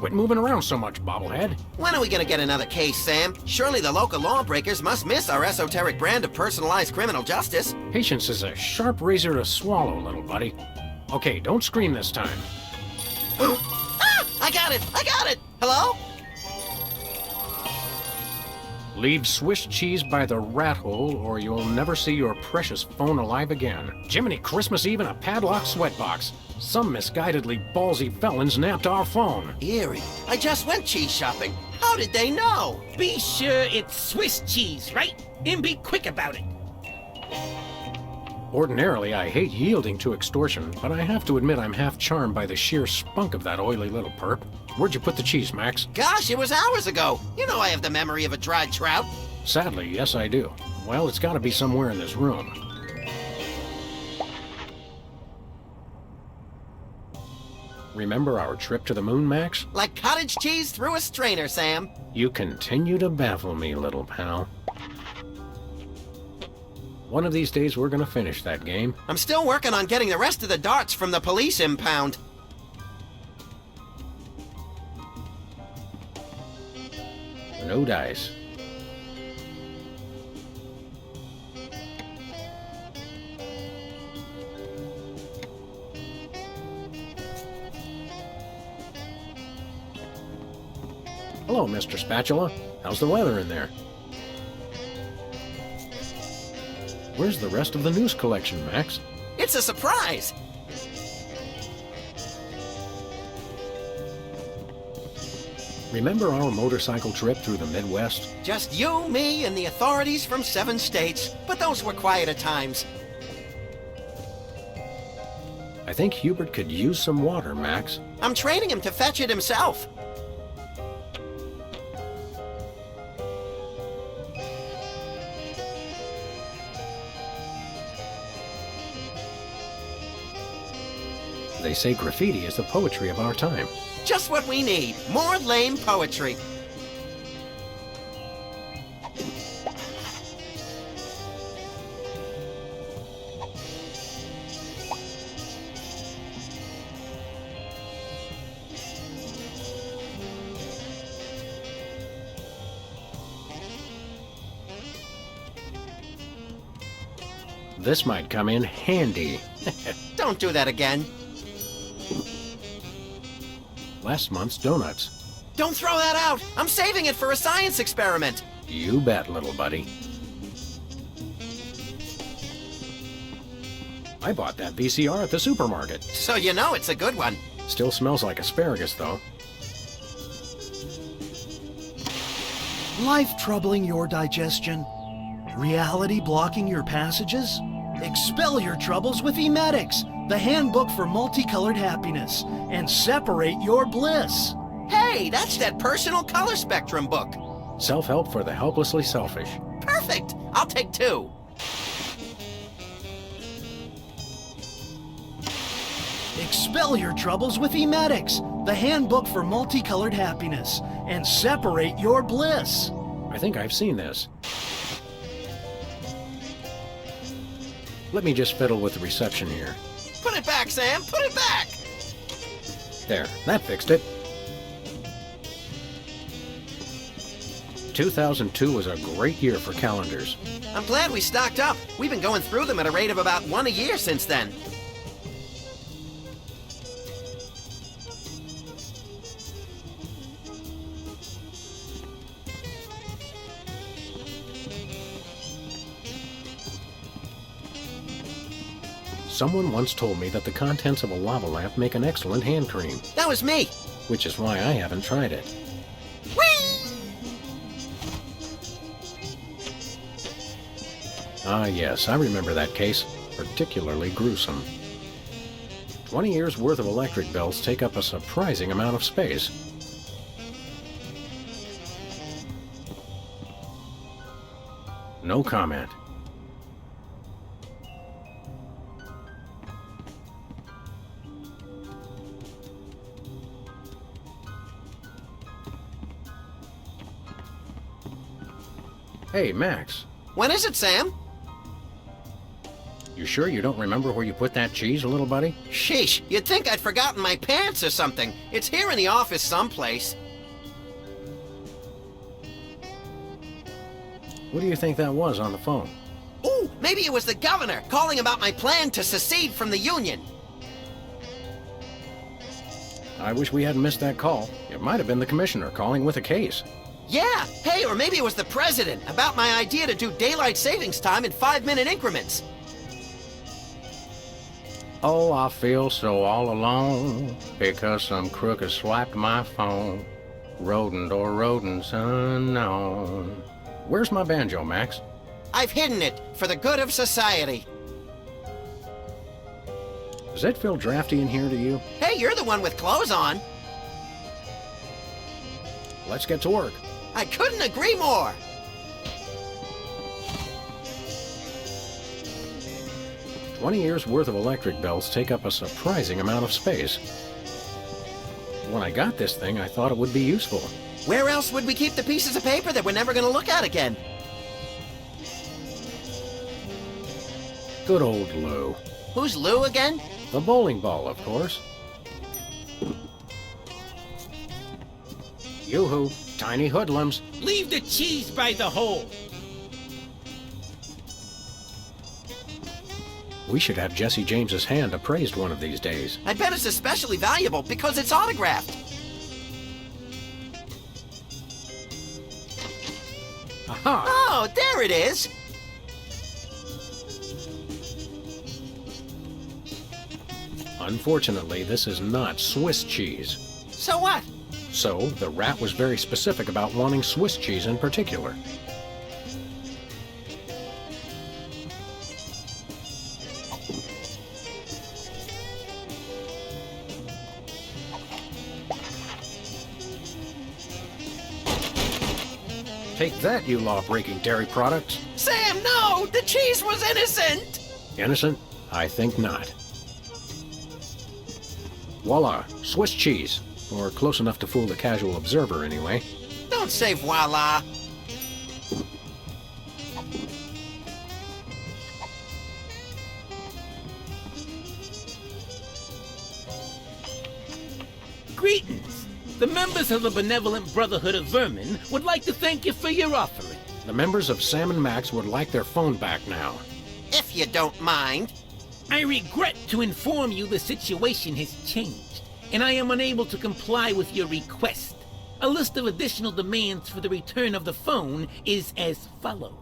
Quit moving around so much, bobblehead. When are we gonna get another case, Sam? Surely the local lawbreakers must miss our esoteric brand of personalized criminal justice. Patience is a sharp razor to swallow, little buddy. Okay, don't scream this time. Ah! I got it! I got it! Hello? Leave Swiss cheese by the rat hole, or you'll never see your precious phone alive again. Jiminy Christmas Eve in a padlocked sweatbox. Some misguidedly ballsy felons nabbed our phone. Eerie. I just went cheese shopping. How did they know? Be sure it's Swiss cheese, right? And be quick about it. Ordinarily, I hate yielding to extortion, but I have to admit I'm half charmed by the sheer spunk of that oily little perp. Where'd you put the cheese, Max? Gosh, it was hours ago. You know I have the memory of a dried trout. Sadly, yes I do. Well, it's gotta be somewhere in this room. Remember our trip to the moon, Max? Like cottage cheese through a strainer, Sam. You continue to baffle me, little pal. One of these days we're gonna finish that game. I'm still working on getting the rest of the darts from the police impound. No dice. Hello, Mr. Spatula. How's the weather in there? Where's the rest of the news collection, Max? It's a surprise. Remember our motorcycle trip through the Midwest? Just you, me, and the authorities from 7 states. But those were quieter times. I think Hubert could use some water, Max. I'm training him to fetch it himself. They say graffiti is the poetry of our time. Just what we need. More lame poetry. This might come in handy. Don't do that again. Last month's donuts. Don't throw that out! I'm saving it for a science experiment! You bet, little buddy. I bought that VCR at the supermarket. So you know it's a good one. Still smells like asparagus, though. Life troubling your digestion? Reality blocking your passages? Expel your troubles with Emetics, the handbook for multicolored happiness, and separate your bliss. Hey, that's that personal color spectrum book. Self-help for the helplessly selfish. Perfect. I'll take 2. Expel your troubles with Emetics, the handbook for multicolored happiness, and separate your bliss. I think I've seen this. Let me just fiddle with the reception here. Put it back, Sam. Put it back. There, that fixed it. 2002 was a great year for calendars. I'm glad we stocked up. We've been going through them at a rate of about 1 a year since then. Someone once told me that the contents of a lava lamp make an excellent hand cream, That was me. which is why I haven't tried it. Ah, yes, I remember that case. Particularly gruesome. 20 years' worth of electric bells take up a surprising amount of space. No comment. Hey, Max. When is it, Sam? You sure you don't remember where you put that cheese, little buddy? Sheesh, you'd think I'd forgotten my pants or something. It's here in the office someplace. What do you think that was on the phone? Ooh, maybe it was the governor calling about my plan to secede from the Union. I wish we hadn't missed that call. It might have been the commissioner calling with a case. Yeah, hey, or maybe it was the president about my idea to do daylight savings time in 5-minute increments. Oh, I feel so all alone because some crook has swiped my phone. Rodent or rodents unknown. Where's my banjo, Max? I've hidden it for the good of society. Does it feel drafty in here to you? Hey, you're the one with clothes on. Let's get to work. I couldn't agree more. "20 years' worth of electric bells take up a surprising amount of space. When I got this thing, I thought it would be useful. Where else would we keep the pieces of paper that we're never going to look at again? Good old Lou. Who's Lou again? The bowling ball, of course. Yoo-hoo, tiny hoodlums. Leave the cheese by the hole. We should have Jesse James's hand appraised one of these days. I bet it's especially valuable because it's autographed. Aha! Oh, there it is. Unfortunately, this is not Swiss cheese. So what? So, the rat was very specific about wanting Swiss cheese in particular. Take that, you law-breaking dairy products. Sam, no! The cheese was innocent! Innocent? I think not. Voila, Swiss cheese. Or close enough to fool the casual observer, anyway. Don't say voila. Greetings. The members of the Benevolent Brotherhood of Vermin would like to thank you for your offering. The members of Sam and Max would like their phone back now. If you don't mind. I regret to inform you the situation has changed, and I am unable to comply with your request. A list of additional demands for the return of the phone is as follows.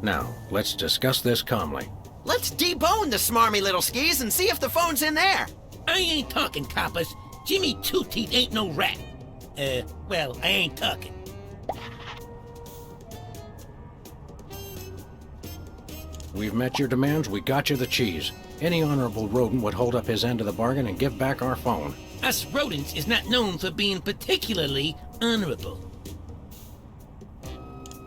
Now, let's discuss this calmly. Let's debone the smarmy little skis and see if the phone's in there. I ain't talking, coppers. Jimmy Two-Teeth ain't no rat. Well, I ain't talking. We've met your demands, we got you the cheese. Any honorable rodent would hold up his end of the bargain and give back our phone. Us rodents is not known for being particularly honorable.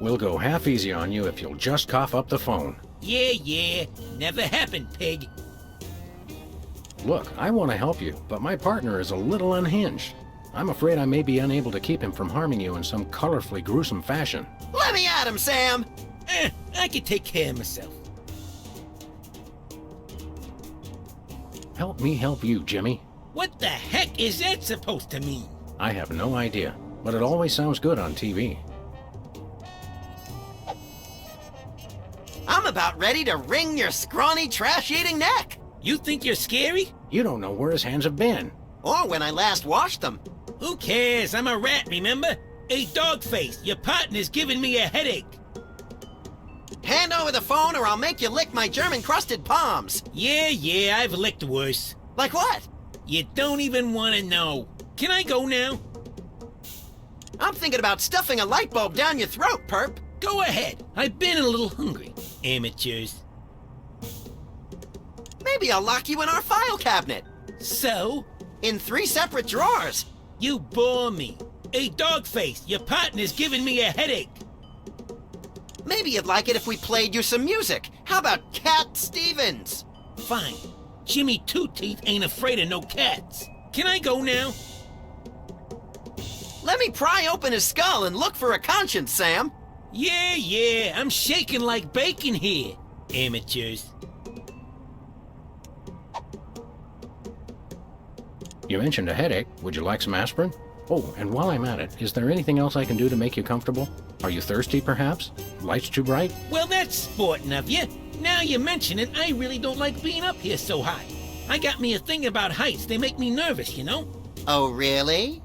We'll go half easy on you if you'll just cough up the phone. Yeah, never happened, pig. Look, I want to help you, but my partner is a little unhinged. I'm afraid I may be unable to keep him from harming you in some colorfully gruesome fashion. Let me at him, Sam. I can take care of myself. Help me help you, Jimmy. What the heck is that supposed to mean? I have no idea, but it always sounds good on TV. I'm about ready to wring your scrawny, trash-eating neck. You think you're scary? You don't know where his hands have been. Or when I last washed them. Who cares? I'm a rat, remember? Hey, Dogface, your partner's giving me a headache. Hand over the phone or I'll make you lick my German-crusted palms. Yeah, I've licked worse. Like what? You don't even want to know. Can I go now? I'm thinking about stuffing a light bulb down your throat, perp. Go ahead. I've been a little hungry. Amateurs. Maybe I'll lock you in our file cabinet. So? In 3 separate drawers. You bore me. Hey, Dogface, your partner's giving me a headache. Maybe you'd like it if we played you some music. How about Cat Stevens? Fine. Jimmy Two-Teeth ain't afraid of no cats. Can I go now? Let me pry open his skull and look for a conscience, Sam. Yeah, I'm shaking like bacon here. Amateurs. You mentioned a headache. Would you like some aspirin? Oh, and while I'm at it, is there anything else I can do to make you comfortable? Are you thirsty, perhaps? Lights too bright? Well, that's sporting of you. Now you mention it, I really don't like being up here so high. I got me a thing about heights. They make me nervous, you know? Oh, really?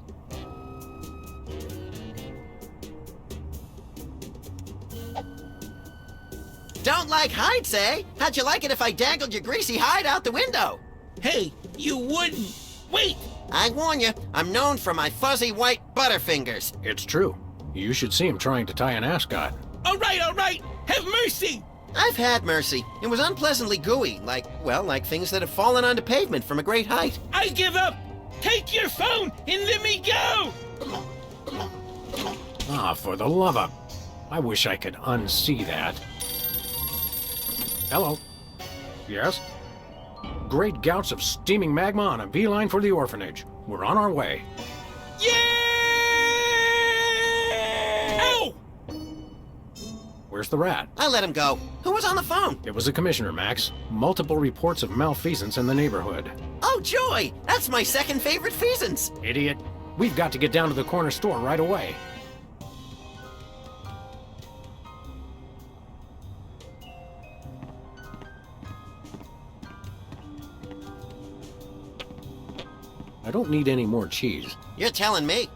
Don't like heights, eh? How'd you like it if I dangled your greasy hide out the window? Hey, you wouldn't. Wait! I warn you, I'm known for my fuzzy white butterfingers. It's true. You should see him trying to tie an ascot. All right. Have mercy! I've had mercy. It was unpleasantly gooey, like things that have fallen onto pavement from a great height. I give up! Take your phone and let me go! Ah, for the love of... I wish I could unsee that. Hello. Yes? Great gouts of steaming magma on a beeline for the orphanage. We're on our way. Yeah! Ow! Where's the rat? I let him go. Who was on the phone? It was the commissioner, Max. Multiple reports of malfeasance in the neighborhood. Oh, joy! That's my second favorite feasance. Idiot. We've got to get down to the corner store right away. I don't need any more cheese. You're telling me.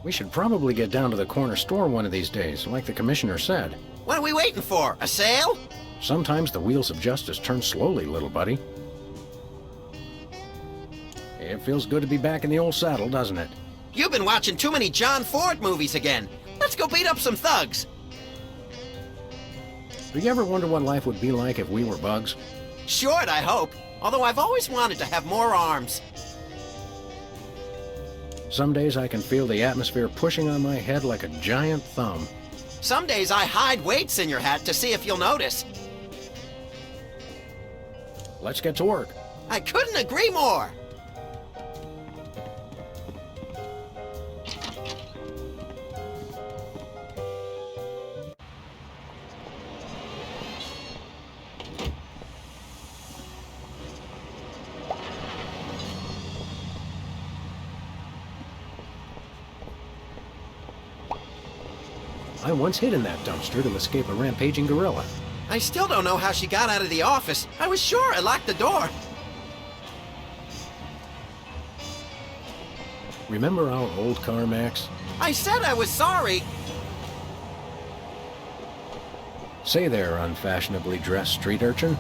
We should probably get down to the corner store one of these days, like the commissioner said. What are we waiting for? A sale? Sometimes the wheels of justice turn slowly, little buddy. It feels good to be back in the old saddle, doesn't it? You've been watching too many John Ford movies again. Let's go beat up some thugs. Do you ever wonder what life would be like if we were bugs? Short, I hope. Although I've always wanted to have more arms. Some days I can feel the atmosphere pushing on my head like a giant thumb. Some days I hide weights in your hat to see if you'll notice. Let's get to work. I couldn't agree more. I once hid in that dumpster to escape a rampaging gorilla. I still don't know how she got out of the office. I was sure I locked the door. Remember our old car, Max? I said I was sorry. Say there, unfashionably dressed street urchin.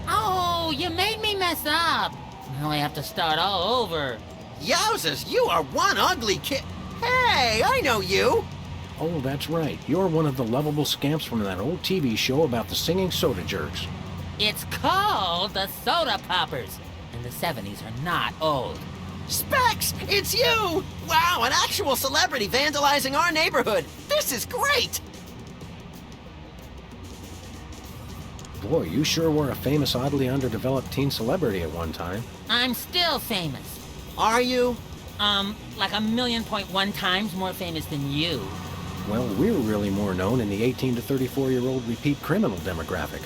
Oh, you made me mess up. Now I have to start all over. Yowzers, you are one ugly kid. Hey, I know you. Oh, that's right. You're one of the lovable scamps from that old TV show about the singing soda jerks. It's called the Soda Poppers, and the 70s are not old. Specs, it's you! Wow, an actual celebrity vandalizing our neighborhood. This is great! Boy, you sure were a famous, oddly underdeveloped teen celebrity at one time. I'm still famous. Are you? Like 1,000,000.1 times more famous than you. Well, we're really more known in the 18 to 34-year-old repeat criminal demographic.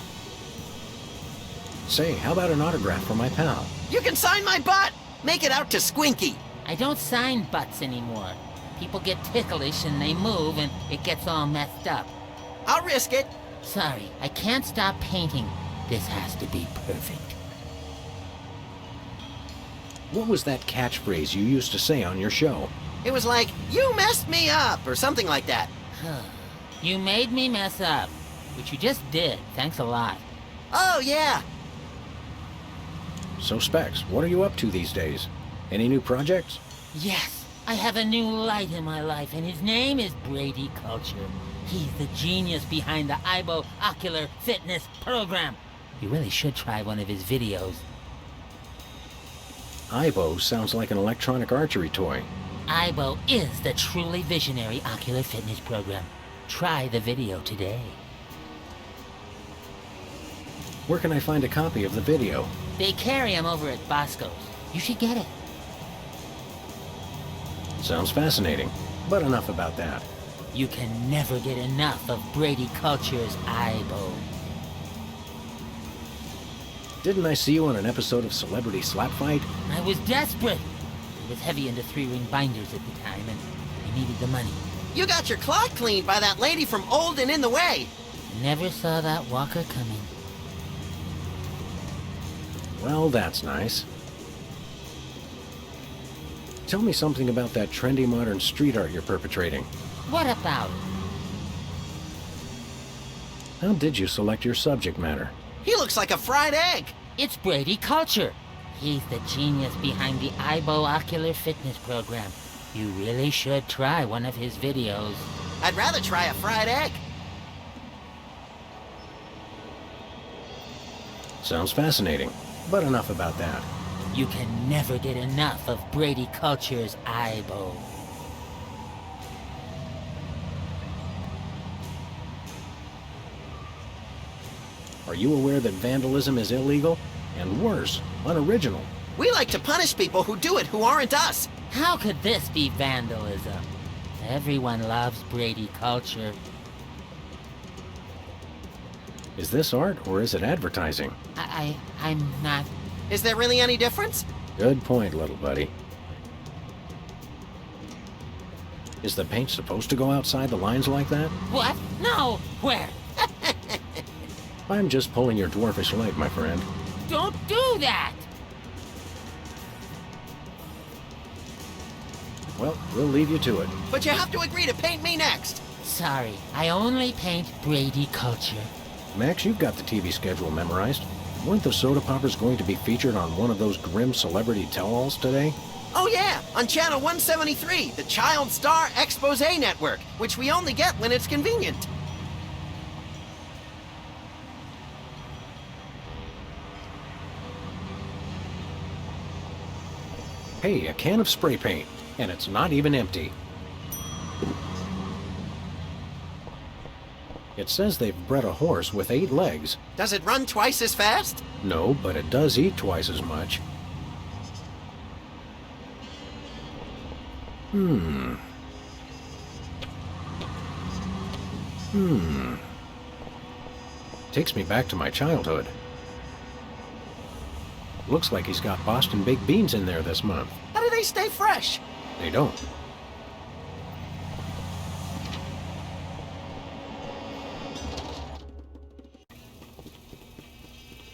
Say, how about an autograph for my pal? You can sign my butt! Make it out to Squinky. I don't sign butts anymore. People get ticklish and they move and it gets all messed up. I'll risk it. Sorry, I can't stop painting. This has to be perfect. What was that catchphrase you used to say on your show? It was like, you messed me up, or something like that. You made me mess up, which you just did. Thanks a lot. Oh, yeah. So, Specs, what are you up to these days? Any new projects? Yes, I have a new light in my life, and his name is Brady Culture. He's the genius behind the Ibo Ocular Fitness Program. You really should try one of his videos. Ibo sounds like an electronic archery toy. Ibo is the truly visionary ocular fitness program. Try the video today. Where can I find a copy of the video? They carry him over at Bosco's. You should get it. Sounds fascinating, but enough about that. You can never get enough of Brady Culture's Ibo. Didn't I see you on an episode of Celebrity Slap Fight? I was desperate. I was heavy into 3-ring binders at the time, and I needed the money. You got your clock cleaned by that lady from Old and in the Way. Never saw that walker coming. Well, that's nice. Tell me something about that trendy modern street art you're perpetrating. What about it? How did you select your subject matter? He looks like a fried egg. It's Brady Culture. He's the genius behind the Ibo Ocular Fitness Program. You really should try one of his videos. I'd rather try a fried egg. Sounds fascinating, but enough about that. You can never get enough of Brady Culture's Ibo. Are you aware that vandalism is illegal? And worse, unoriginal. We like to punish people who do it who aren't us. How could this be vandalism? Everyone loves Brady Culture. Is this art or is it advertising? I'm not... Is there really any difference? Good point, little buddy. Is the paint supposed to go outside the lines like that? What? No! Where? I'm just pulling your dwarfish leg, my friend. Don't do that! Well, we'll leave you to it. But you have to agree to paint me next. Sorry, I only paint Brady Culture. Max, you've got the TV schedule memorized. Weren't the soda poppers going to be featured on one of those grim celebrity tell-alls today? Oh yeah, on channel 173, the Child Star Expose Network, which we only get when it's convenient. Hey, a can of spray paint, and it's not even empty. It says they've bred a horse with 8 legs. Does it run twice as fast? No, but it does eat twice as much. Takes me back to my childhood. Looks like he's got Boston baked beans in there this month. How do they stay fresh? They don't.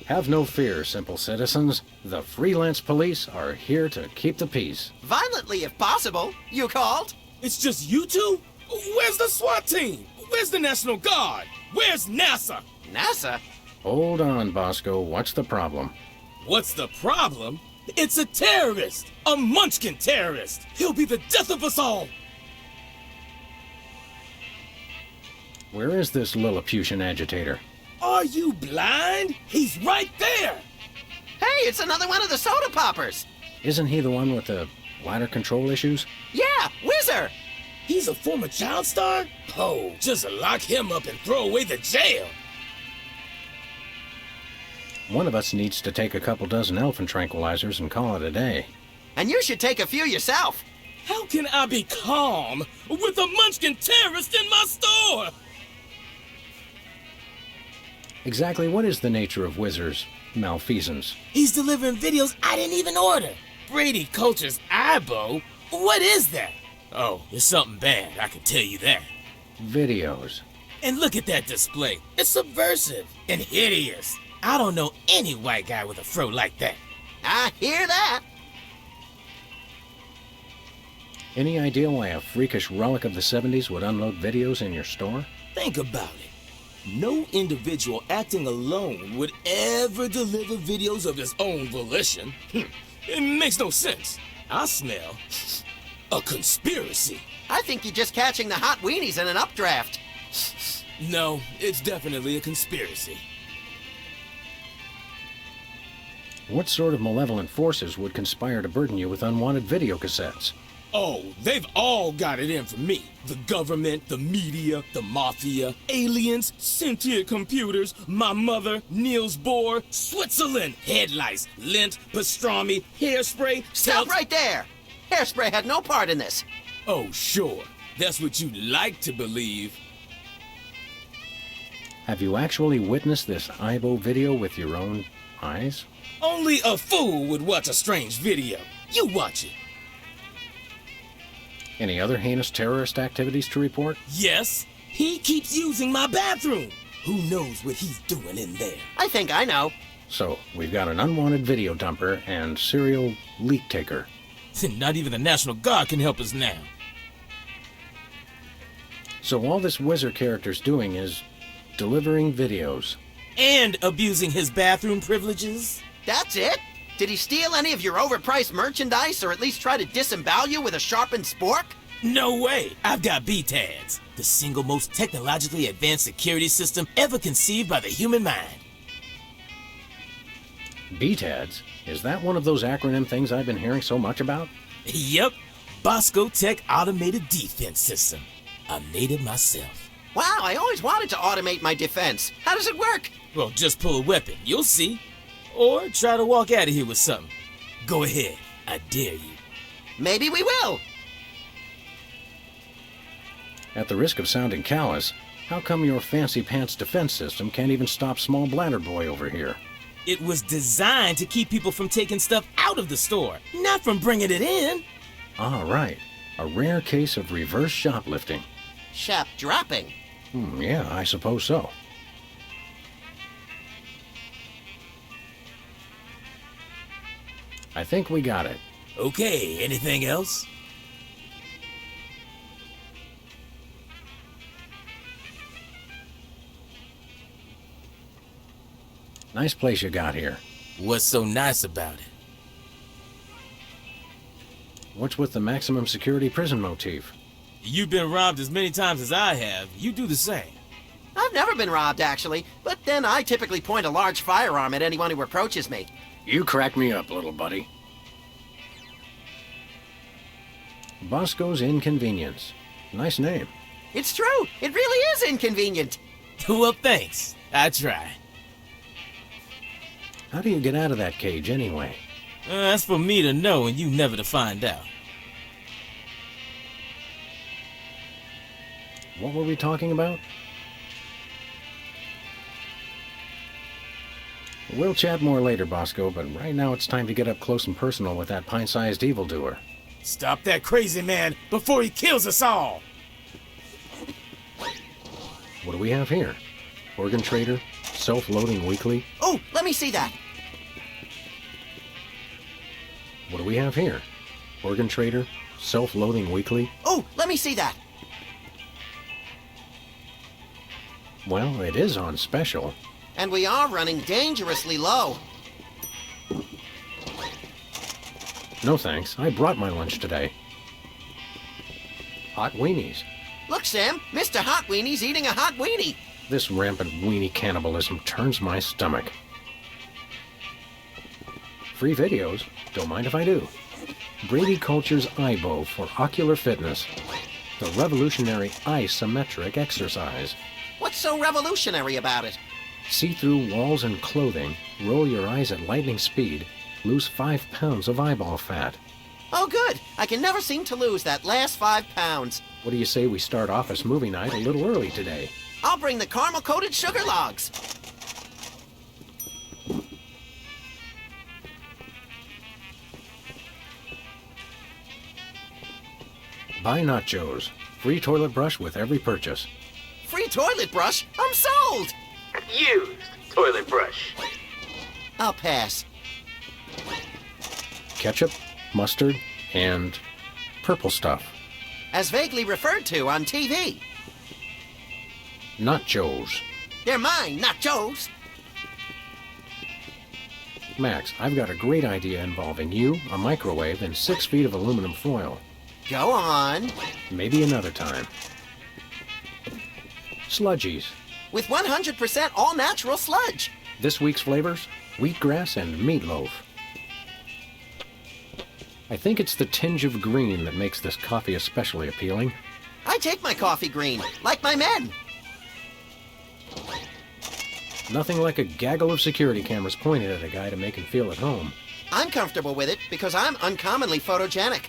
Have no fear, simple citizens. The Freelance Police are here to keep the peace. Violently, if possible. You called? It's just you two? Where's the SWAT team? Where's the National Guard? Where's NASA? NASA? Hold on, Bosco. What's the problem? What's the problem? It's a terrorist! A Munchkin terrorist! He'll be the death of us all! Where is this Lilliputian agitator? Are you blind? He's right there! Hey, it's another one of the soda poppers! Isn't he the one with the bladder control issues? Yeah, Whizzer! He's a former child star? Oh, just lock him up and throw away the jail! One of us needs to take a couple dozen elephant tranquilizers and call it a day. And you should take a few yourself. How can I be calm with a Munchkin terrorist in my store? Exactly what is the nature of Whizzer's malfeasance? He's delivering videos I didn't even order. Brady Culture's Ibo? What is that? Oh, it's something bad, I can tell you that. Videos. And look at that display. It's subversive and hideous. I don't know any white guy with a fro like that. I hear that. Any idea why a freakish relic of the 70s would unload videos in your store? Think about it. No individual acting alone would ever deliver videos of his own volition. It makes no sense. I smell a conspiracy. I think you're just catching the hot weenies in an updraft. No, it's definitely a conspiracy. What sort of malevolent forces would conspire to burden you with unwanted video cassettes? Oh, they've all got it in for me. The government, the media, the mafia, aliens, sentient computers, my mother, Niels Bohr, Switzerland, headlights, lint, pastrami, hairspray. Stop right there! Hairspray had no part in this. Oh, sure. That's what you'd like to believe. Have you actually witnessed this Ibo video with your own eyes? Only a fool would watch a strange video. You watch it. Any other heinous terrorist activities to report? Yes, he keeps using my bathroom. Who knows what he's doing in there? I think I know. So, we've got an unwanted video dumper and serial leak taker. Not even the National Guard can help us now. So all this wizard character's doing is delivering videos. And abusing his bathroom privileges? That's it? Did he steal any of your overpriced merchandise or at least try to disembowel you with a sharpened spork? No way! I've got BTADS, the single most technologically advanced security system ever conceived by the human mind. BTADS? Is that one of those acronym things I've been hearing so much about? Yep, Bosco Tech Automated Defense System. I made it myself. Wow, I always wanted to automate my defense. How does it work? Well, just pull a weapon, you'll see. Or try to walk out of here with something. Go ahead, I dare you. Maybe we will. At the risk of sounding callous, how come your fancy pants defense system can't even stop small bladder boy over here? It was designed to keep people from taking stuff out of the store, not from bringing it in. Ah, right. A rare case of reverse shoplifting. Shop dropping. Yeah, I suppose so. I think we got it. Okay, anything else? Nice place you got here. What's so nice about it? What's with the maximum security prison motif? You've been robbed as many times as I have. You do the same. I've never been robbed, actually, but then I typically point a large firearm at anyone who approaches me. You crack me up, little buddy. Bosco's Inconvenience. Nice name. It's true. It really is inconvenient. Well, thanks. I try. How do you get out of that cage anyway? That's for me to know and you never to find out. What were we talking about? We'll chat more later, Bosco, but right now it's time to get up close and personal with that pint-sized evildoer. Stop that crazy man before he kills us all! What do we have here? Organ Trader? Self-loading weekly? Oh, let me see that. What do we have here? Organ Trader? Self-loading weekly? Oh, let me see that. Well, it is on special. And we are running dangerously low. No thanks, I brought my lunch today. Hot weenies. Look, Sam, Mr. Hot Weenie's eating a hot weenie. This rampant weenie cannibalism turns my stomach. Free videos? Don't mind if I do. Brady Culture's Ibo for ocular fitness. The revolutionary isometric exercise. What's so revolutionary about it? See through walls and clothing, roll your eyes at lightning speed, lose 5 pounds of eyeball fat. Oh, good. I can never seem to lose that last 5 pounds. What do you say we start office movie night a little early today? I'll bring the caramel-coated sugar logs. Buy nachos. Free toilet brush with every purchase. Free toilet brush? I'm sold! Used toilet brush. I'll pass. Ketchup, mustard, and purple stuff? As vaguely referred to on TV. Not Joe's. They're mine, not Joe's. Max, I've got a great idea involving you, a microwave, and 6 feet of aluminum foil. Go on. Maybe another time. Sludgies. With 100% all-natural sludge. This week's flavors, wheatgrass and meatloaf. I think it's the tinge of green that makes this coffee especially appealing. I take my coffee green, like my men. Nothing like a gaggle of security cameras pointed at a guy to make him feel at home. I'm comfortable with it because I'm uncommonly photogenic.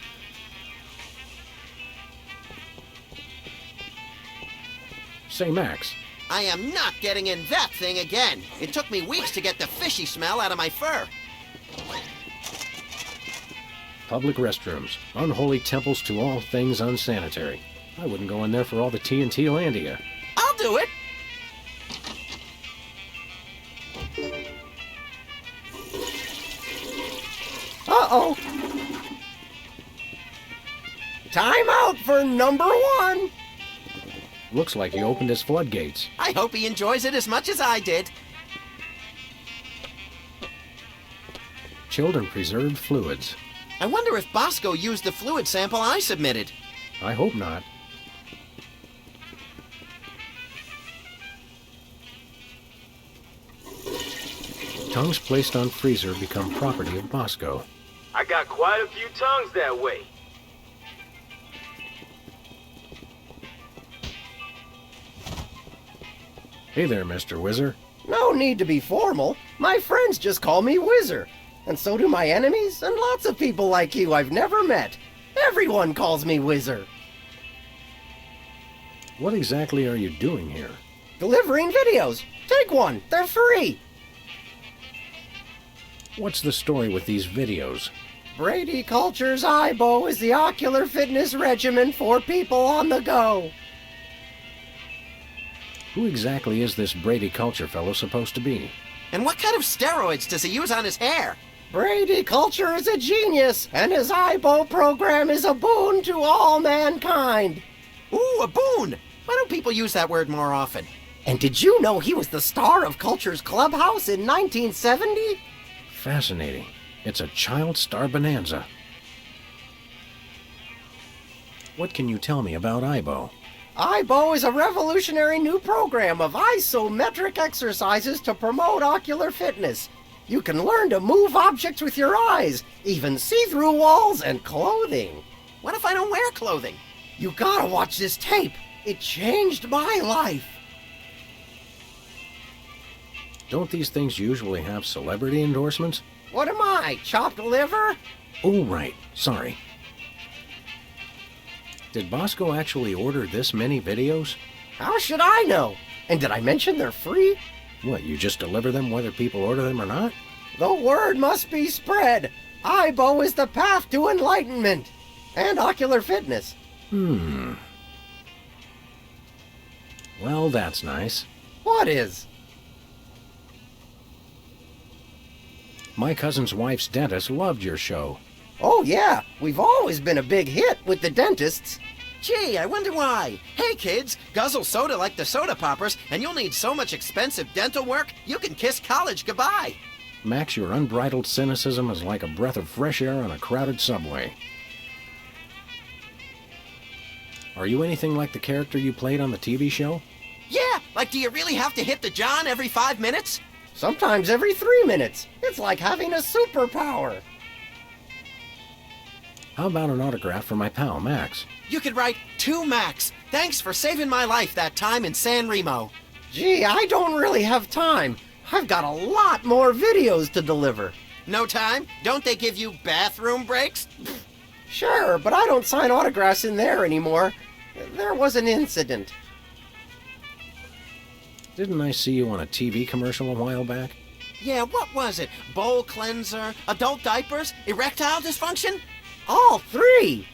Say, Max, I am not getting in that thing again. It took me weeks to get the fishy smell out of my fur. public restrooms, unholy temples to all things unsanitary. I wouldn't go in there for all the TNT Landia. I'll do it. Uh-oh. Time out for number 1. Looks like he opened his floodgates. I hope he enjoys it as much as I did. Chilled and preserved fluids. I wonder if Bosco used the fluid sample I submitted. I hope not. Tongues placed on freezer become property of Bosco. I got quite a few tongues that way. Hey there, Mr. Whizzer. No need to be formal. My friends just call me Whizzer. And so do my enemies, and lots of people like you I've never met. Everyone calls me Whizzer. What exactly are you doing here? Delivering videos. Take one. They're free. What's the story with these videos? Brady Culture's IBO is the ocular fitness regimen for people on the go. Who exactly is this Brady Culture fellow supposed to be? And what kind of steroids does he use on his hair? Brady Culture is a genius, and his IBO program is a boon to all mankind. Ooh, a boon! Why don't people use that word more often? And did you know he was the star of Culture's Clubhouse in 1970? Fascinating. It's a child star bonanza. What can you tell me about IBO? IBO is a revolutionary new program of isometric exercises to promote ocular fitness. You can learn to move objects with your eyes, even see-through walls and clothing. What if I don't wear clothing? You gotta watch this tape. It changed my life. Don't these things usually have celebrity endorsements? What am I, chopped liver? Oh, right. Sorry. Did Bosco actually order this many videos? How should I know? And did I mention they're free? What, you just deliver them whether people order them or not? The word must be spread. IBO is the path to enlightenment and ocular fitness. Well, that's nice. What is? My cousin's wife's dentist loved your show. Oh yeah, we've always been a big hit with the dentists. Gee, I wonder why. Hey kids, guzzle soda like the soda poppers, and you'll need so much expensive dental work, you can kiss college goodbye. Max, your unbridled cynicism is like a breath of fresh air on a crowded subway. Are you anything like the character you played on the TV show? Yeah, like do you really have to hit the John every 5 minutes? Sometimes every 3 minutes. It's like having a superpower. How about an autograph for my pal, Max? You could write, "To Max, thanks for saving my life that time in San Remo." Gee, I don't really have time. I've got a lot more videos to deliver. No time? Don't they give you bathroom breaks? Sure, but I don't sign autographs in there anymore. There was an incident. Didn't I see you on a TV commercial a while back? Yeah, what was it? Bowl cleanser, adult diapers, erectile dysfunction? All 3.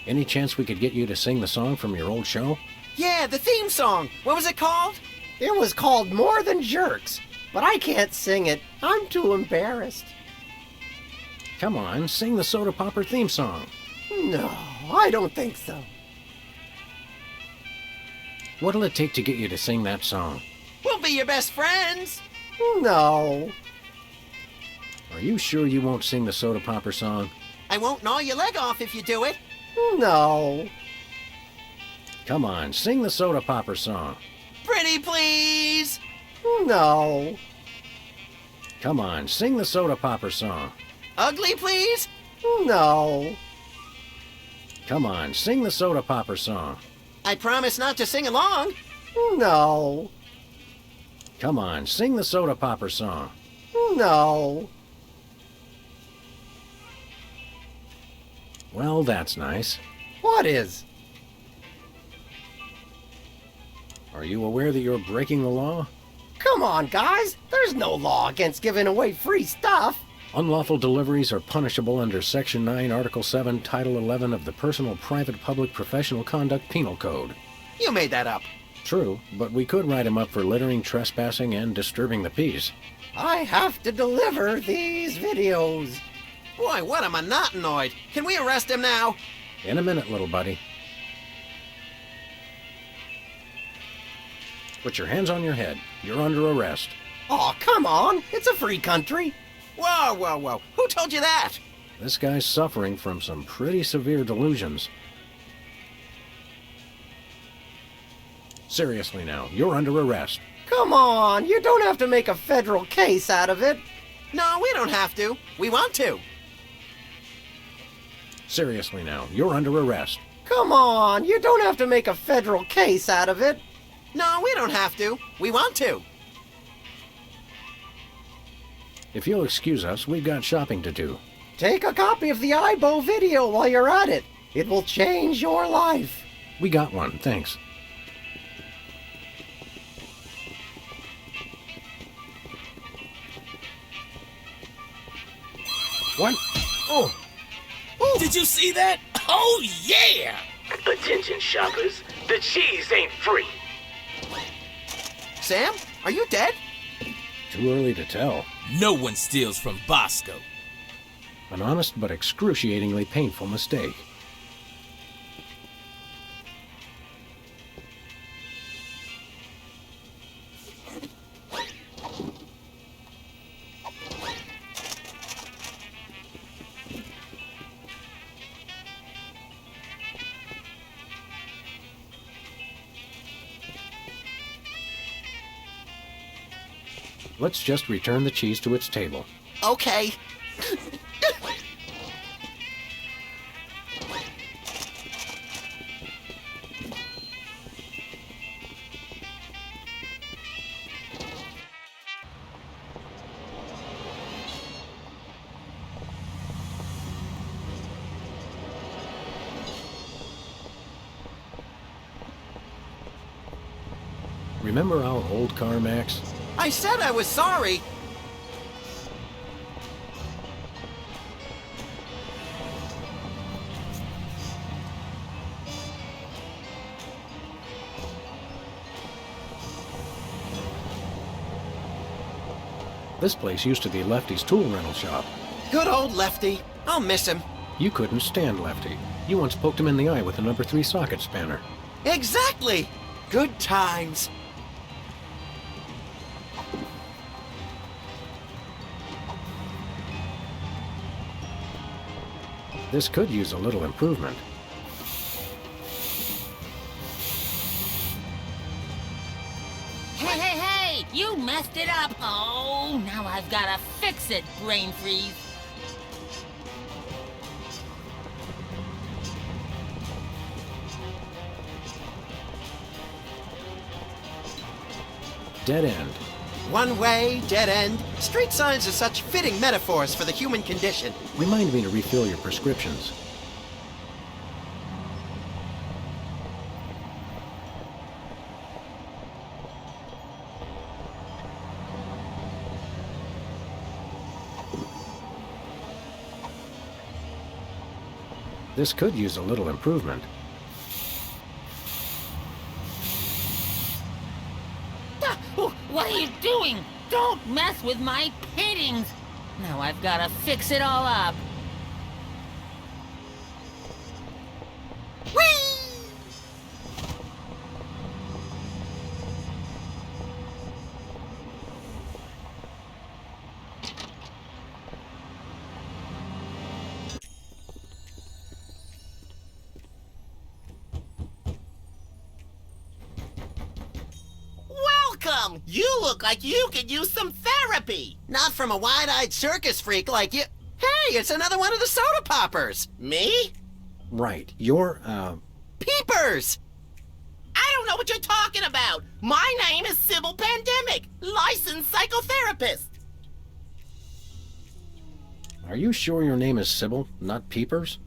Any chance we could get you to sing the song from your old show? Yeah, the theme song. What was it called? It was called More Than Jerks, but I can't sing it. I'm too embarrassed. Come on, sing the Soda Popper theme song. No, I don't think so. What'll it take to get you to sing that song? We'll be your best friends. No. Are you sure you won't sing the Soda Popper song? I won't gnaw your leg off if you do it. No. Come on, sing the Soda Popper song. Pretty please. No. Come on, sing the Soda Popper song. Ugly please. No. Come on, sing the Soda Popper song. I promise not to sing along. No. Come on, sing the Soda Popper song. No. Well, that's nice. What is? Are you aware that you're breaking the law? Come on, guys. There's no law against giving away free stuff. Unlawful deliveries are punishable under Section 9, Article 7, Title 11 of the Personal, Private, Public, Professional Conduct Penal Code. You made that up. True, but we could write him up for littering, trespassing, and disturbing the peace. I have to deliver these videos. Boy, what a monotanoid. Can we arrest him now? In a minute, little buddy. Put your hands on your head. You're under arrest. Aw, come on. It's a free country. Whoa, whoa, whoa. Who told you that? This guy's suffering from some pretty severe delusions. Seriously now, you're under arrest. Come on. You don't have to make a federal case out of it. No, we don't have to. We want to. Seriously now, you're under arrest. Come on. You don't have to make a federal case out of it. No, we don't have to. We want to. If you'll excuse us, we've got shopping to do. Take a copy of the IBO video while you're at it. It will change your life. We got one, thanks. What? Oh! Did you see that? Oh, yeah! Attention shoppers, the cheese ain't free. Sam, are you dead? Too early to tell. No one steals from Bosco. An honest but excruciatingly painful mistake. Let's just return the cheese to its table. Okay. Remember our old car, Max? I said I was sorry. This place used to be Lefty's tool rental shop. Good old Lefty. I'll miss him. You couldn't stand Lefty. You once poked him in the eye with a number 3 socket spanner. Exactly. Good times. This could use a little improvement. Hey, hey, hey! You messed it up! Oh, now I've gotta fix it, brain freeze. Dead end. One way, dead end. Street signs are such fitting metaphors for the human condition. Remind me to refill your prescriptions. This could use a little improvement. What are you doing? Don't mess with my paintings! Now I've gotta fix it all up. Welcome! You look like you could use some therapy. Not from a wide-eyed circus freak like you. Hey, it's another one of the soda poppers. Me? Right, you're, Peepers! I don't know what you're talking about. My name is Sybil Pandemic, licensed psychotherapist. Are you sure your name is Sybil, not Peepers?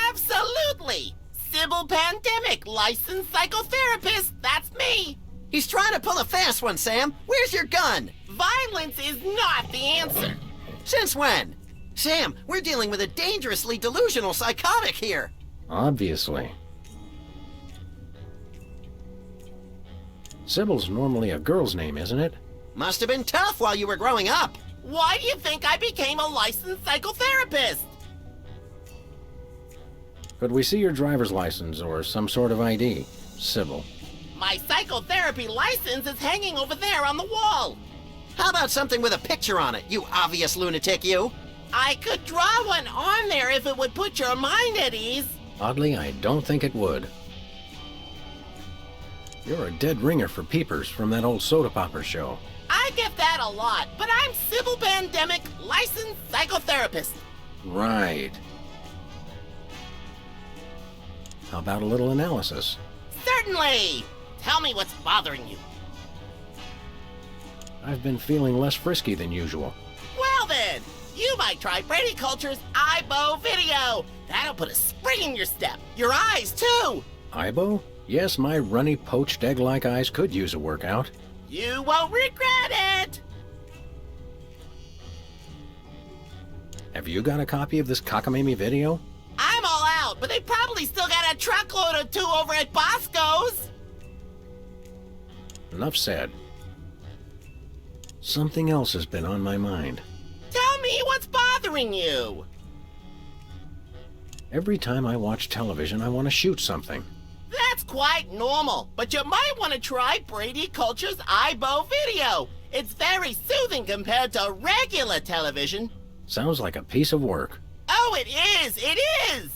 Absolutely. Sybil Pandemic, licensed psychotherapist. That's me. He's trying to pull a fast one, Sam. Where's your gun? Violence is not the answer. Since when? Sam, we're dealing with a dangerously delusional psychotic here. Obviously. Sybil's normally a girl's name, isn't it? Must have been tough while you were growing up. Why do you think I became a licensed psychotherapist? Could we see your driver's license or some sort of ID, Sybil? My psychotherapy license is hanging over there on the wall. How about something with a picture on it, you obvious lunatic, you? I could draw one on there if it would put your mind at ease. Oddly, I don't think it would. You're a dead ringer for Peepers from that old soda popper show. I get that a lot, but I'm Sybil Pandemic, licensed psychotherapist. Right. How about a little analysis? Certainly. Tell me what's bothering you. I've been feeling less frisky than usual. Well then, you might try Brady Culture's IBO video. That'll put a spring in your step. Your eyes, too. Ibo? Yes, my runny, poached egg-like eyes could use a workout. You won't regret it. Have you got a copy of this cockamamie video? I'm all out, but they probably still got a truckload or two over at Bosco's. Enough said. Something else has been on my mind. Tell me what's bothering you. Every time I watch television, I want to shoot something. That's quite normal, but you might want to try Brady Culture's IBO video. It's very soothing compared to regular television. Sounds like a piece of work. Oh, it is! It is!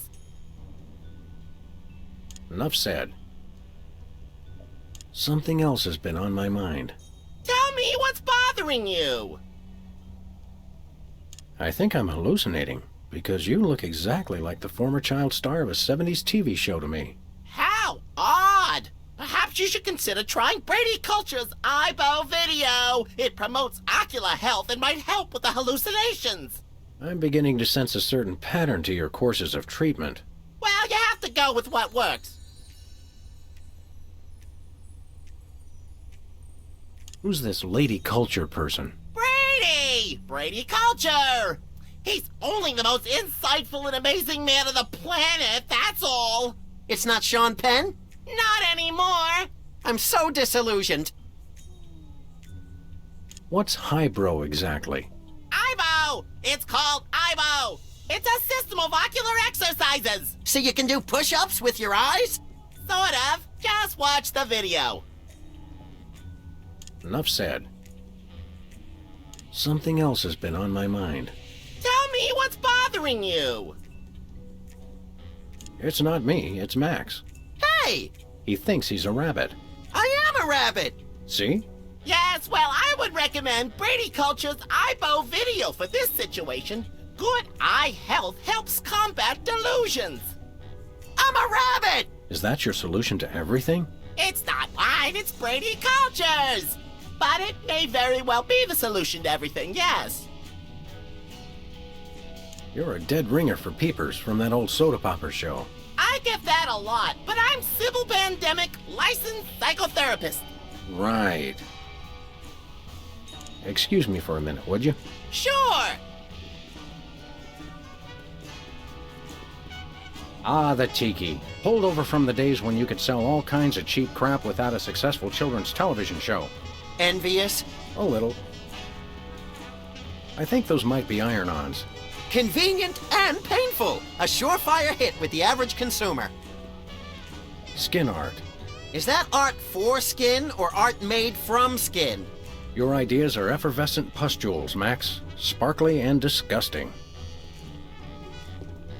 Enough said. Something else has been on my mind. Tell me what's bothering you. I think I'm hallucinating, because you look exactly like the former child star of a 70s TV show to me. How odd! Perhaps you should consider trying Brady Culture's IBO video. It promotes ocular health and might help with the hallucinations. I'm beginning to sense a certain pattern to your courses of treatment. Well, you have to go with what works. Who's this Lady Culture person? Brady! Brady Culture! He's only the most insightful and amazing man on the planet, that's all. It's not Sean Penn? Not anymore. I'm so disillusioned. What's highbrow exactly? IBO! It's called IBO! It's a system of ocular exercises! So you can do push-ups with your eyes? Sort of. Just watch the video. Enough said. Something else has been on my mind. Tell me what's bothering you. It's not me, it's Max. Hey! He thinks he's a rabbit. I am a rabbit! See? Yes, well, I would recommend Brady Culture's IBO video for this situation. Good eye health helps combat delusions. I'm a rabbit! Is that your solution to everything? It's not mine, it's Brady Culture's. But it may very well be the solution to everything, yes. You're a dead ringer for Peepers from that old soda popper show. I get that a lot, but I'm Sybil Pandemic, licensed psychotherapist. Right. Excuse me for a minute, would you? Sure. Ah, the tiki. Pulled over from the days when you could sell all kinds of cheap crap without a successful children's television show. Envious? A little. I think those might be iron-ons. Convenient and painful. A surefire hit with the average consumer. Skin art. Is that art for skin or art made from skin? Your ideas are effervescent pustules, Max. Sparkly and disgusting.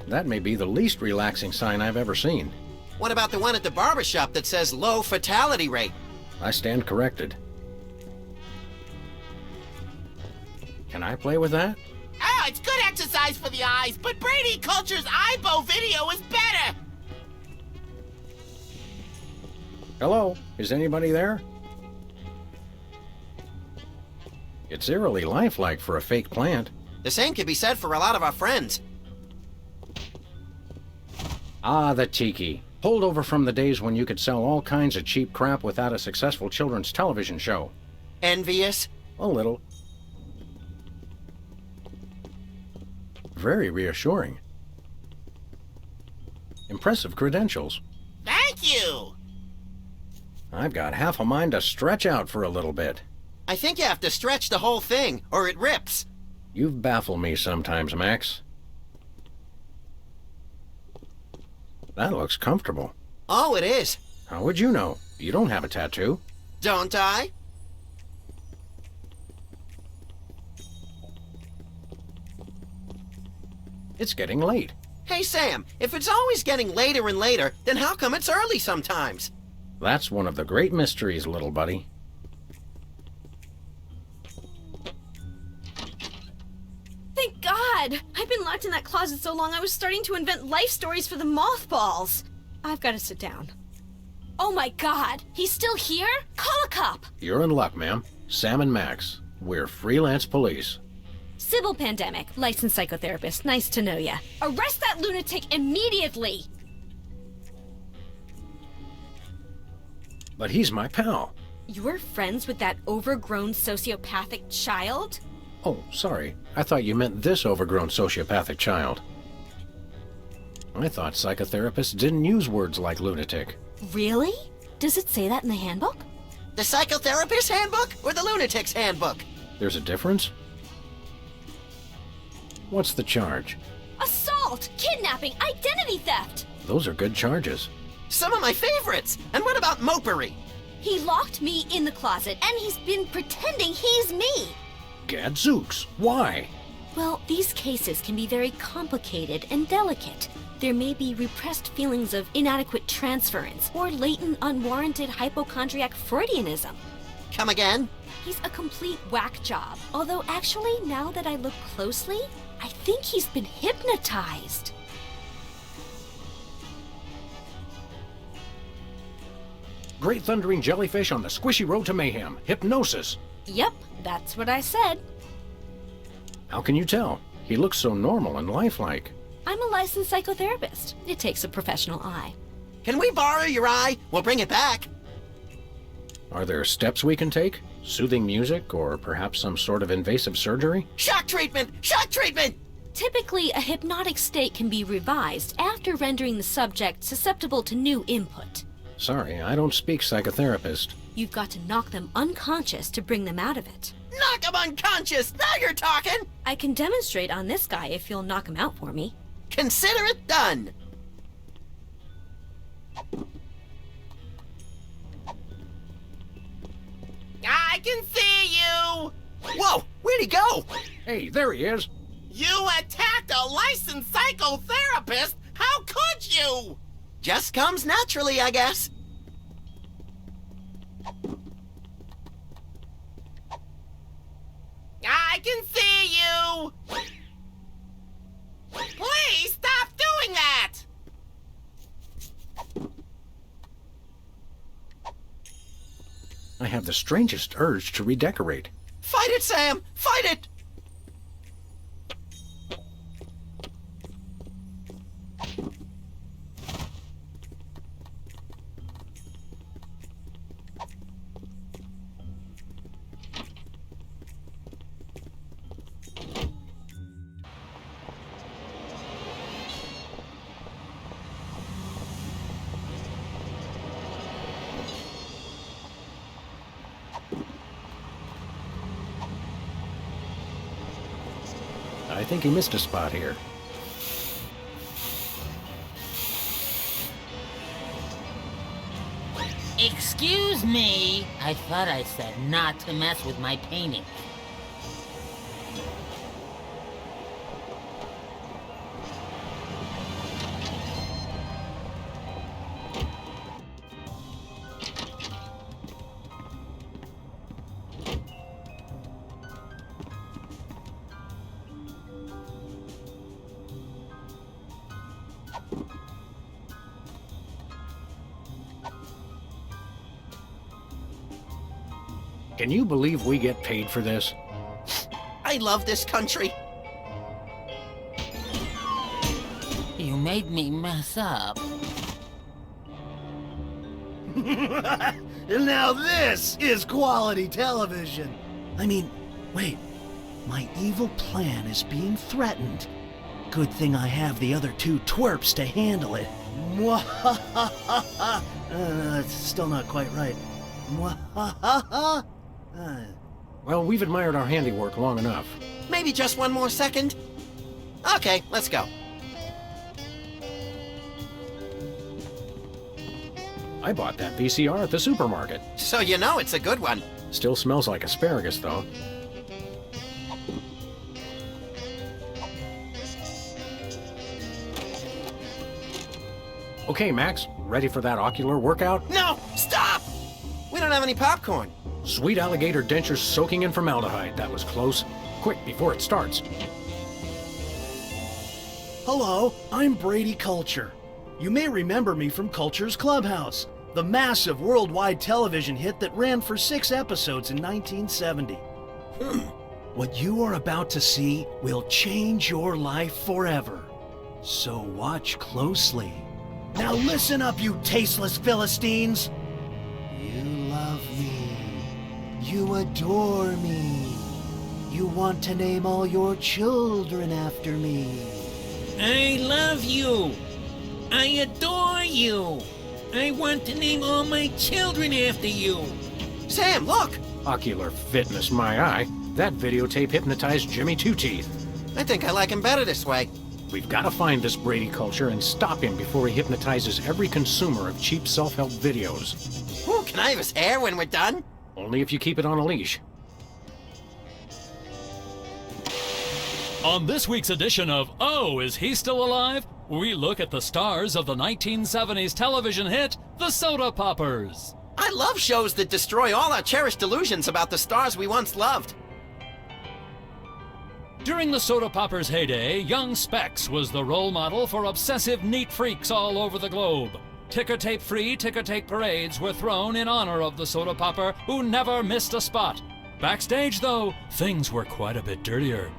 That may be the least relaxing sign I've ever seen. What about the one at the barbershop that says low fatality rate? I stand corrected. Can I play with that? Oh, it's good exercise for the eyes, but Brady Culture's Eyebow video is better. Hello? Is anybody there? It's eerily lifelike for a fake plant. The same could be said for a lot of our friends. Ah, the tiki. Holdover from the days when you could sell all kinds of cheap crap without a successful children's television show. Envious? A little. Very reassuring. Impressive credentials. Thank you. I've got half a mind to stretch out for a little bit. I think you have to stretch the whole thing, or it rips. You baffle me sometimes, Max. That looks comfortable. Oh, it is. How would you know? You don't have a tattoo. Don't I? It's getting late. Hey, Sam, if it's always getting later and later, then how come it's early sometimes? That's one of the great mysteries, little buddy. Thank God! I've been locked in that closet so long I was starting to invent life stories for the mothballs. I've got to sit down. Oh my God! He's still here? Call a cop! You're in luck, ma'am. Sam and Max. We're Freelance Police. Sybil Pandemic, licensed psychotherapist. Nice to know ya. Arrest that lunatic immediately! But he's my pal. You're friends with that overgrown sociopathic child? Oh, sorry. I thought you meant this overgrown sociopathic child. I thought psychotherapists didn't use words like lunatic. Really? Does it say that in the handbook? The psychotherapist's handbook or the lunatic's handbook? There's a difference? What's the charge? Assault! Kidnapping! Identity theft! Those are good charges. Some of my favorites. And what about mopery? He locked me in the closet, and he's been pretending he's me! Gadzooks, why? Well, these cases can be very complicated and delicate. There may be repressed feelings of inadequate transference or latent unwarranted hypochondriac Freudianism. Come again? He's a complete whack job. Although actually, now that I look closely, I think he's been hypnotized. Great thundering jellyfish on the squishy road to mayhem. Hypnosis. Yep, that's what I said. How can you tell? He looks so normal and lifelike. I'm a licensed psychotherapist. It takes a professional eye. Can we borrow your eye? We'll bring it back. Are there steps we can take? Soothing music, or perhaps some sort of invasive surgery? Shock treatment! Shock treatment! Typically, a hypnotic state can be revised after rendering the subject susceptible to new input. Sorry, I don't speak psychotherapist. You've got to knock them unconscious to bring them out of it. Knock him unconscious! Now you're talking! I can demonstrate on this guy if you'll knock him out for me. Consider it done! I can see you! Whoa! Where'd he go? Hey, there he is. You attacked a licensed psychotherapist? How could you? Just comes naturally, I guess. I can see you! Please stop doing that! I have the strangest urge to redecorate. Fight it, Sam! Fight it! I think he missed a spot here. Excuse me. I thought I said not to mess with my painting. Can you believe we get paid for this? I love this country. You made me mess up. And now this is quality television. I mean, wait. My evil plan is being threatened. Good thing I have the other two twerps to handle it. It's still not quite right. Well, we've admired our handiwork long enough. Maybe just one more second? Okay, let's go. I bought that VCR at the supermarket. So you know it's a good one. Still smells like asparagus, though. Okay, Max, ready for that ocular workout? No! Stop! We don't have any popcorn. Sweet alligator dentures soaking in formaldehyde. That was close. Quick, before it starts. Hello, I'm Brady Culture. You may remember me from Culture's Clubhouse, the massive worldwide television hit that ran for 6 episodes in 1970. What you are about to see will change your life forever. So watch closely. Now listen up, you tasteless Philistines! You love me. You adore me. You want to name all your children after me. I love you. I adore you. I want to name all my children after you. Sam, look! Ocular fitness, my eye. That videotape hypnotized Jimmy Two Teeth. I think I like him better this way. We've got to find this Brady Culture and stop him before he hypnotizes every consumer of cheap self-help videos. Ooh, can I have his hair when we're done? Only if you keep it on a leash. On this week's edition of Oh, Is He Still Alive? We look at the stars of the 1970s television hit, The Soda Poppers. I love shows that destroy all our cherished illusions about the stars we once loved. During the Soda Poppers' heyday, young Specs was the role model for obsessive neat freaks all over the globe. Ticker-tape-free ticker-tape parades were thrown in honor of the Soda Popper who never missed a spot. Backstage, though, things were quite a bit dirtier.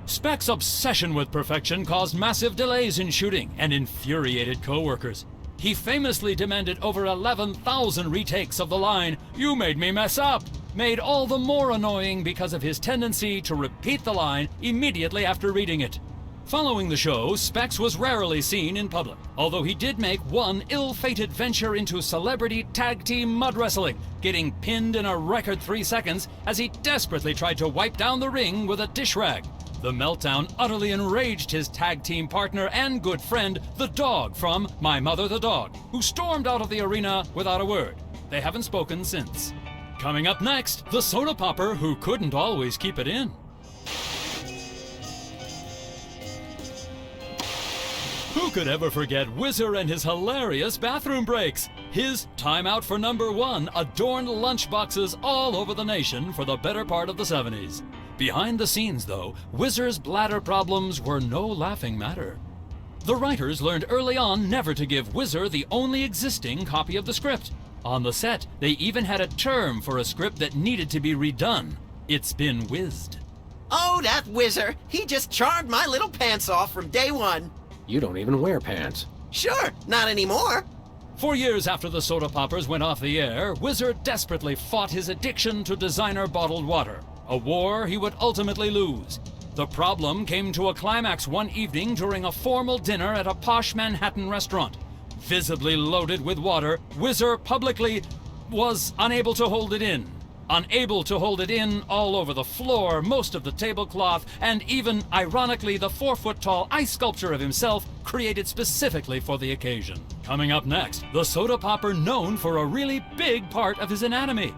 Specs' obsession with perfection caused massive delays in shooting and infuriated co-workers. He famously demanded over 11,000 retakes of the line, "You made me mess up," made all the more annoying because of his tendency to repeat the line immediately after reading it. Following the show, Specs was rarely seen in public, although he did make one ill-fated venture into celebrity tag team mud wrestling, getting pinned in a record 3 seconds as he desperately tried to wipe down the ring with a dish rag. The meltdown utterly enraged his tag team partner and good friend, the dog from My Mother the Dog, who stormed out of the arena without a word. They haven't spoken since. Coming up next, the Soda Popper who couldn't always keep it in. Who could ever forget Whizzer and his hilarious bathroom breaks? His time out for number 1 adorned lunchboxes all over the nation for the better part of the 70s. Behind the scenes, though, Whizzer's bladder problems were no laughing matter. The writers learned early on never to give Whizzer the only existing copy of the script. On the set, they even had a term for a script that needed to be redone. It's been whizzed. Oh, that Whizzer! He just charmed my little pants off from day one. You don't even wear pants. Sure, not anymore. For years after the Soda Poppers went off the air, Whizzer desperately fought his addiction to designer bottled water, a war he would ultimately lose. The problem came to a climax one evening during a formal dinner at a posh Manhattan restaurant. Visibly loaded with water, Whizzer publicly was unable to hold it in. Unable to hold it in all over the floor, most of the tablecloth, and even, ironically, the 4-foot-tall ice sculpture of himself created specifically for the occasion. Coming up next, the Soda Popper known for a really big part of his anatomy.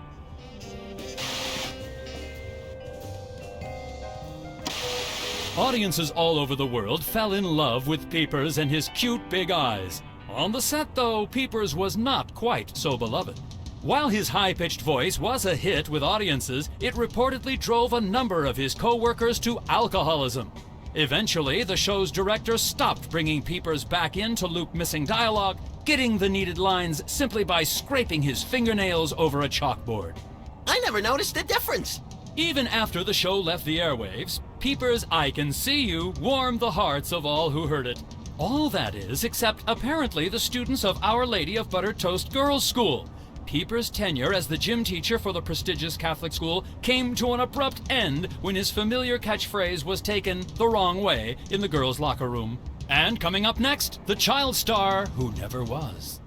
Audiences all over the world fell in love with Peepers and his cute big eyes. On the set, though, Peepers was not quite so beloved. While his high-pitched voice was a hit with audiences, it reportedly drove a number of his co-workers to alcoholism. Eventually, the show's director stopped bringing Peepers back in to loop missing dialogue, getting the needed lines simply by scraping his fingernails over a chalkboard. I never noticed the difference. Even after the show left the airwaves, Peeper's "I Can See You" warmed the hearts of all who heard it. All that is, except apparently the students of Our Lady of Buttered Toast Girls' School. Peeper's tenure as the gym teacher for the prestigious Catholic school came to an abrupt end when his familiar catchphrase was taken the wrong way in the girls' locker room. And coming up next, the child star who never was.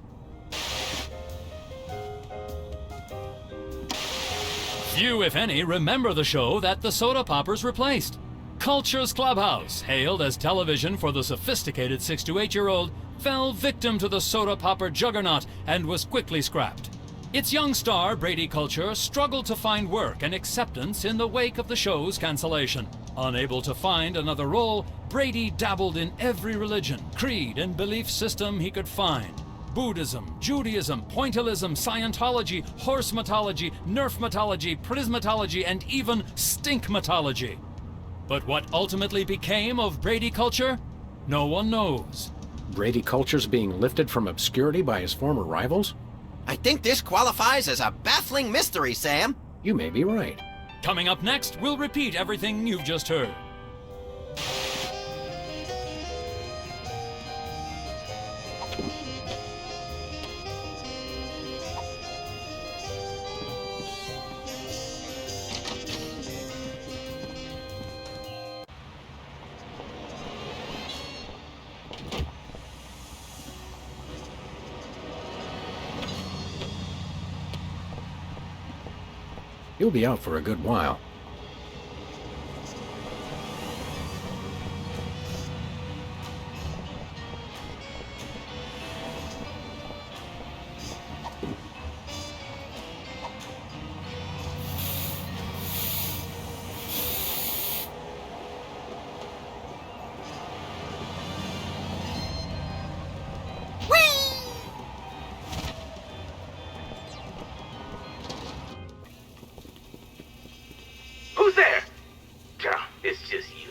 Few, if any, remember the show that the Soda Poppers replaced. Culture's Clubhouse, hailed as television for the sophisticated 6 to 8-year-old, fell victim to the Soda Popper juggernaut and was quickly scrapped. Its young star, Brady Culture, struggled to find work and acceptance in the wake of the show's cancellation. Unable to find another role, Brady dabbled in every religion, creed, and belief system he could find. Buddhism, Judaism, pointillism, Scientology, horsematology, nerfmatology, prismatology, and even stinkmatology. But what ultimately became of Brady Culture? No one knows. Brady Culture's being lifted from obscurity by his former rivals? I think this qualifies as a baffling mystery, Sam. You may be right. Coming up next, we'll repeat everything you've just heard. You'll be out for a good while. Who's there? Girl, it's just you.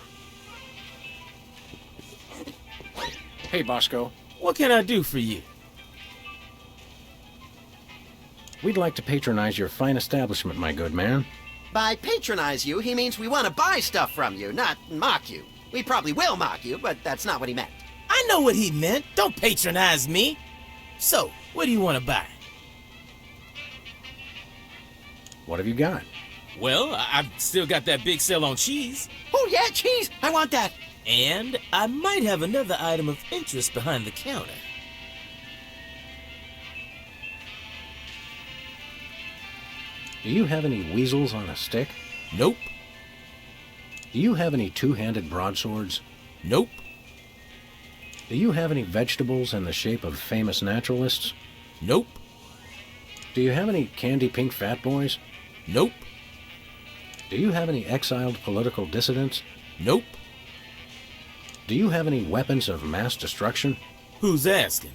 Hey, Bosco. What can I do for you? We'd like to patronize your fine establishment, my good man. By patronize you, he means we want to buy stuff from you, not mock you. We probably will mock you, but that's not what he meant. I know what he meant. Don't patronize me. So, what do you want to buy? What have you got? Well, I've still got that big sale on cheese. Oh yeah, cheese! I want that! And I might have another item of interest behind the counter. Do you have any weasels on a stick? Nope. Do you have any two-handed broadswords? Nope. Do you have any vegetables in the shape of famous naturalists? Nope. Do you have any candy pink fat boys? Nope. Do you have any exiled political dissidents? Nope. Do you have any weapons of mass destruction? Who's asking?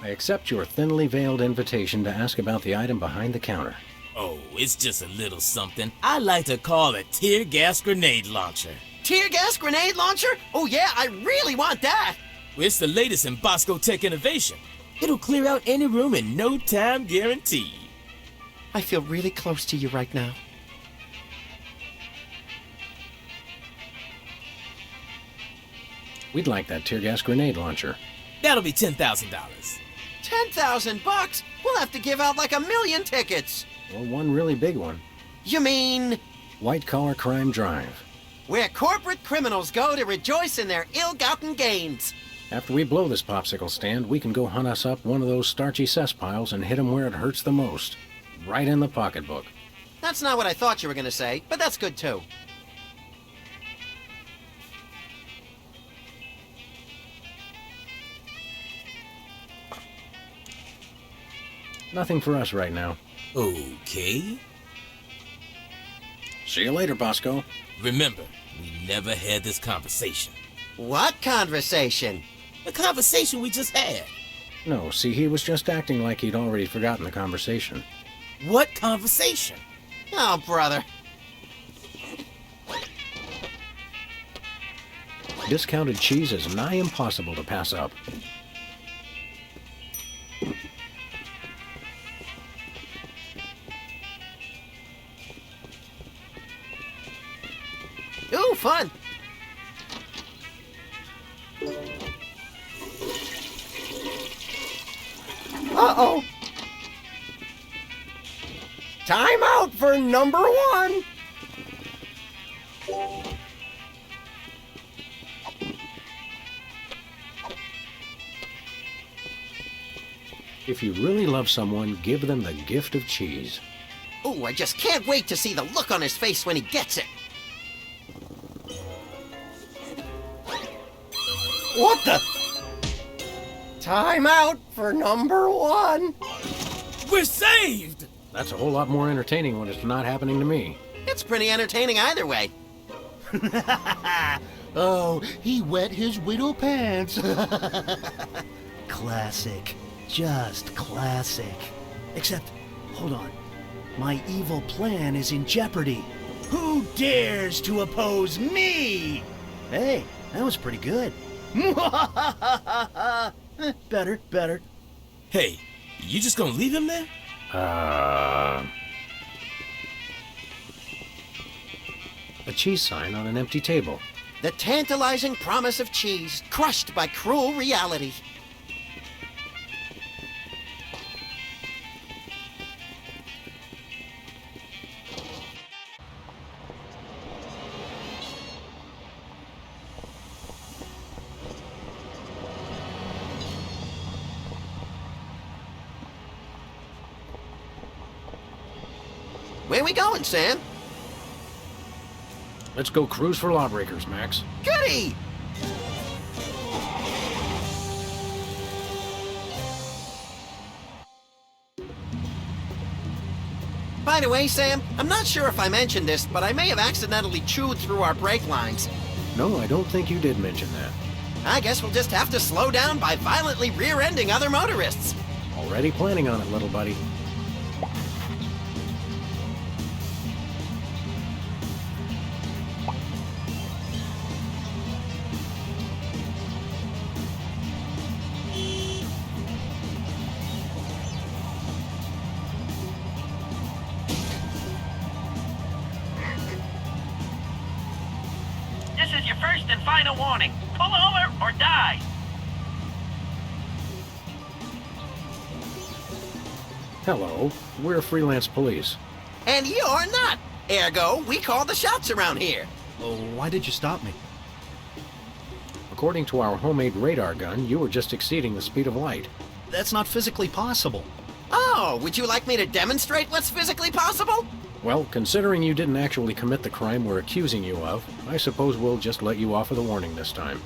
I accept your thinly veiled invitation to ask about the item behind the counter. Oh, it's just a little something I like to call a tear gas grenade launcher. Tear gas grenade launcher? Oh yeah, I really want that! It's the latest in Bosco Tech innovation. It'll clear out any room in no time guaranteed. I feel really close to you right now. We'd like that tear gas grenade launcher. That'll be $10,000. $10,000? We'll have to give out like 1 million tickets. Or one really big one. You mean... White Collar Crime Drive. Where corporate criminals go to rejoice in their ill-gotten gains. After we blow this popsicle stand, we can go hunt us up one of those starchy cesspiles and hit 'em where it hurts the most. Right in the pocketbook. That's not what I thought you were going to say, but that's good too. Nothing for us right now. Okay. See you later, Bosco. Remember, we never had this conversation. What conversation? The conversation we just had. No, see, he was just acting like he'd already forgotten the conversation. What conversation? Oh, brother. Discounted cheese is nigh impossible to pass up. fun. Uh-oh. Time out for number 1. If you really love someone, give them the gift of cheese. Ooh, I just can't wait to see the look on his face when he gets it. What the? Time out for number 1. We're saved! That's a whole lot more entertaining when it's not happening to me. It's pretty entertaining either way. Oh, he wet his widow pants. Classic. Just classic. Except, hold on. My evil plan is in jeopardy. Who dares to oppose me? Hey, that was pretty good. Better. Hey, you just gonna leave him there? A cheese sign on an empty table. The tantalizing promise of cheese, crushed by cruel reality. Where we going, Sam? Let's go cruise for lawbreakers, Max. Goody! By the way, Sam, I'm not sure if I mentioned this, but I may have accidentally chewed through our brake lines. No, I don't think you did mention that. I guess we'll just have to slow down by violently rear-ending other motorists. Already planning on it, little buddy. This is your first and final warning. Pull over or die. Hello, we're Freelance Police. And you're not. Ergo, we call the shots around here. Oh, why did you stop me? According to our homemade radar gun, you were just exceeding the speed of light. That's not physically possible. Oh, would you like me to demonstrate what's physically possible? Well, considering you didn't actually commit the crime we're accusing you of, I suppose we'll just let you off with a warning this time.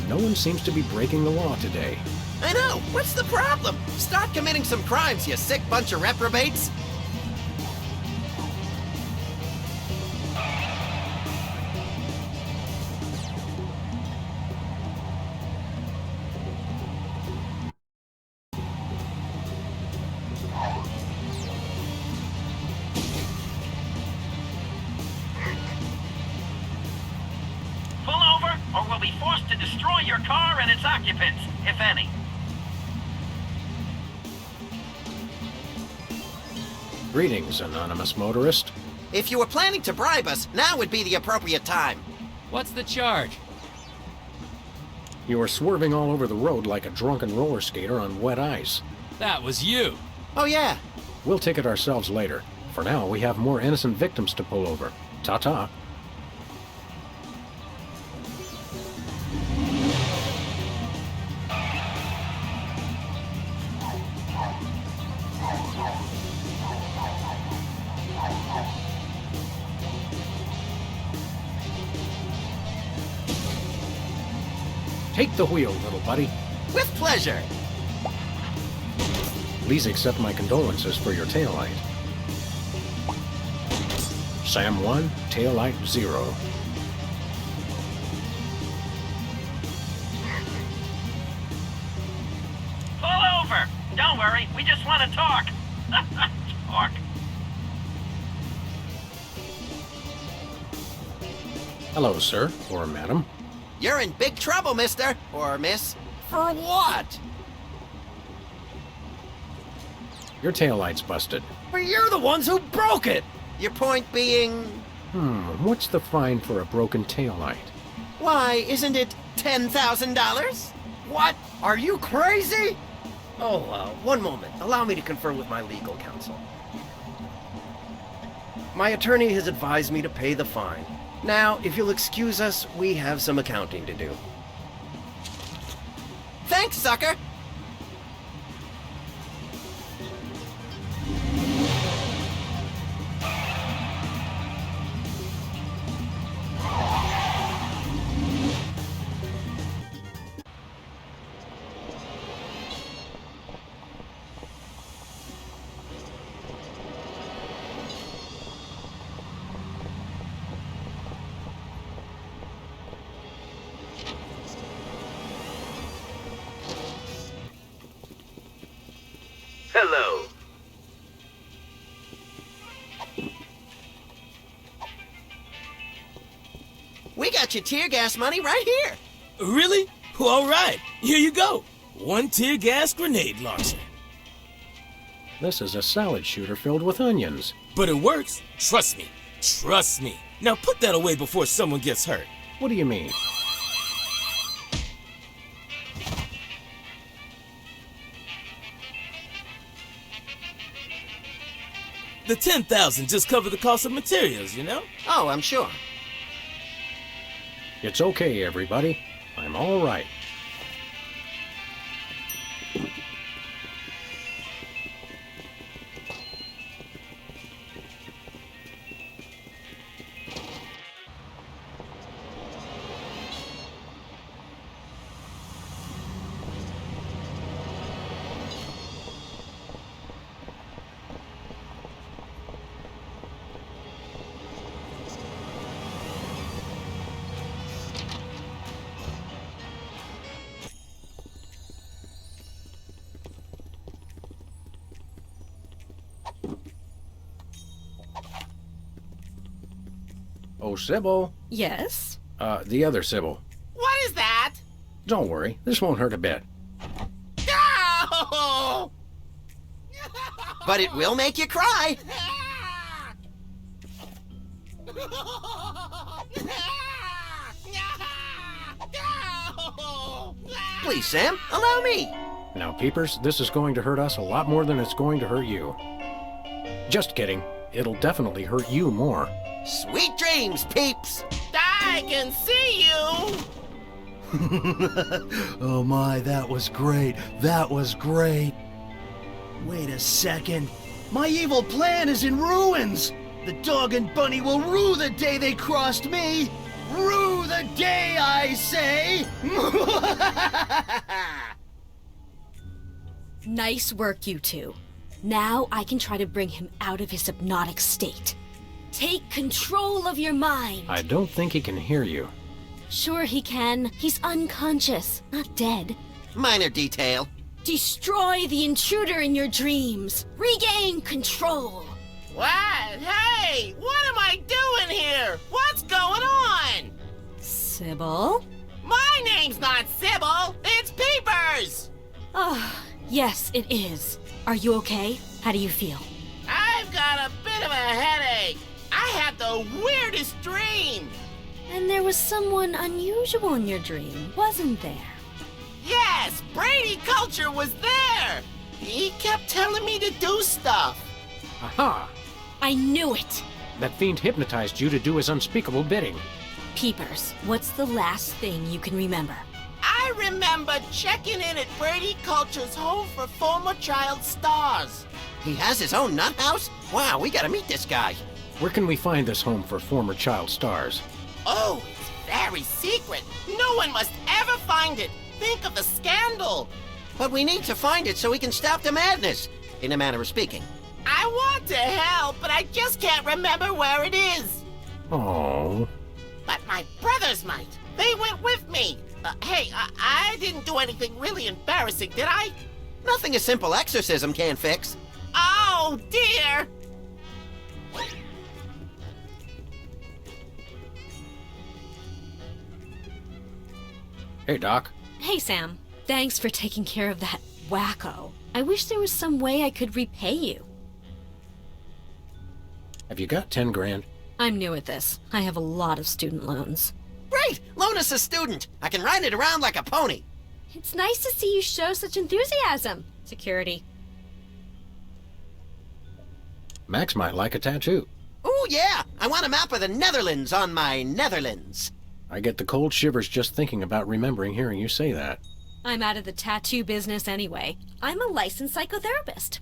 No one seems to be breaking the law today. I know. What's the problem? Start committing some crimes, you sick bunch of reprobates. Pull over or we'll be forced to destroy your car and its occupants, if any. Greetings, anonymous motorist. If you were planning to bribe us, now would be the appropriate time. What's the charge? You were swerving all over the road like a drunken roller skater on wet ice. That was you. Oh, yeah. We'll ticket ourselves later. For now, we have more innocent victims to pull over. Ta-ta. Take the wheel, little buddy. With pleasure. Please accept my condolences for your taillight. Sam 1, taillight 0. Pull over. Don't worry, we just want to talk. Talk. Hello, sir, or madam. You're in big trouble, mister. Or miss. For what? Your taillight's busted. But you're the ones who broke it! Your point being... What's the fine for a broken taillight? Why, isn't it $10,000? What? Are you crazy? Oh, one moment. Allow me to confer with my legal counsel. My attorney has advised me to pay the fine. Now, if you'll excuse us, we have some accounting to do. Thanks, sucker! Hello. We got your tear gas money right here. Really? All right. Here you go. 1 tear gas grenade launcher. This is a salad shooter filled with onions. But it works. Trust me. Trust me. Now put that away before someone gets hurt. What do you mean? The $10,000 just covered the cost of materials, you know? Oh, I'm sure. It's okay, everybody. I'm all right. Oh, Sybil. Yes? The other Sybil. What is that? Don't worry, this won't hurt a bit. No! But it will make you cry. Please, Sam, allow me. Now, Peepers, this is going to hurt us a lot more than it's going to hurt you. Just kidding. It'll definitely hurt you more. Sweet dreams, peeps. I can see you. Oh my, that was great. That was great. Wait a second. My evil plan is in ruins. The dog and bunny will rue the day they crossed me. Rue the day, I say. Nice work, you two. Now I can try to bring him out of his hypnotic state. Take control of your mind. I don't think he can hear you. Sure he can. He's unconscious, not dead. Minor detail. Destroy the intruder in your dreams. Regain control. What? Hey, what am I doing here? What's going on? Sybil? My name's not Sybil. It's Peepers. Oh, yes, it is. Are you okay? How do you feel? I've got a bit of a headache. I had the weirdest dream. And there was someone unusual in your dream, wasn't there? Yes, Brady Culture was there. He kept telling me to do stuff. Aha! I knew it. That fiend hypnotized you to do his unspeakable bidding. Peepers, what's the last thing you can remember? I remember checking in at Brady Culture's home for former child stars. He has his own nut house? Wow, we gotta meet this guy. Where can we find this home for former child stars? Oh, it's very secret. No one must ever find it. Think of the scandal. But we need to find it so we can stop the madness, in a manner of speaking. I want to help, but I just can't remember where it is. Oh. But my brothers might. They went with me. Hey, I didn't do anything really embarrassing, did I? Nothing a simple exorcism can't fix. Oh, dear. Hey, Doc. Hey, Sam. Thanks for taking care of that wacko. I wish there was some way I could repay you. Have you got 10 grand? I'm new at this. I have a lot of student loans. Great! Loan us a student. I can ride it around like a pony. It's nice to see you show such enthusiasm. Security. Max might like a tattoo. Ooh, yeah! I want a map of the Netherlands on my Netherlands. I get the cold shivers just thinking about remembering hearing you say that. I'm out of the tattoo business anyway. I'm a licensed psychotherapist.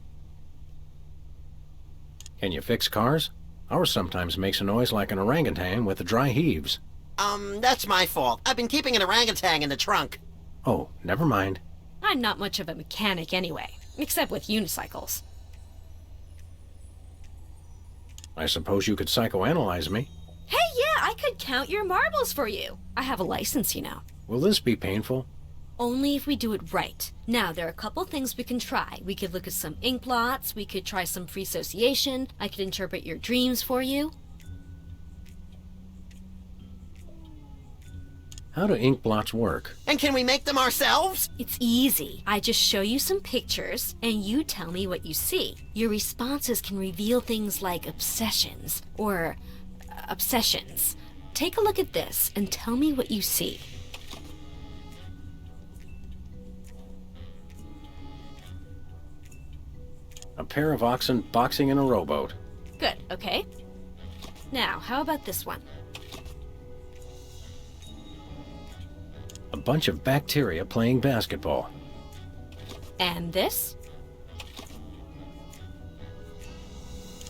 Can you fix cars? Ours sometimes makes a noise like an orangutan with the dry heaves. That's my fault. I've been keeping an orangutan in the trunk. Oh, never mind. I'm not much of a mechanic anyway, except with unicycles. I suppose you could psychoanalyze me. Hey, yeah, I could count your marbles for you. I have a license, you know. Will this be painful? Only if we do it right. Now, there are a couple things we can try. We could look at some ink blots, we could try some free association, I could interpret your dreams for you. How do ink blots work? And can we make them ourselves? It's easy. I just show you some pictures, and you tell me what you see. Your responses can reveal things like obsessions, or obsessions. Take a look at this, and tell me what you see. A pair of oxen boxing in a rowboat. Good, okay. Now, how about this one? A bunch of bacteria playing basketball. And this?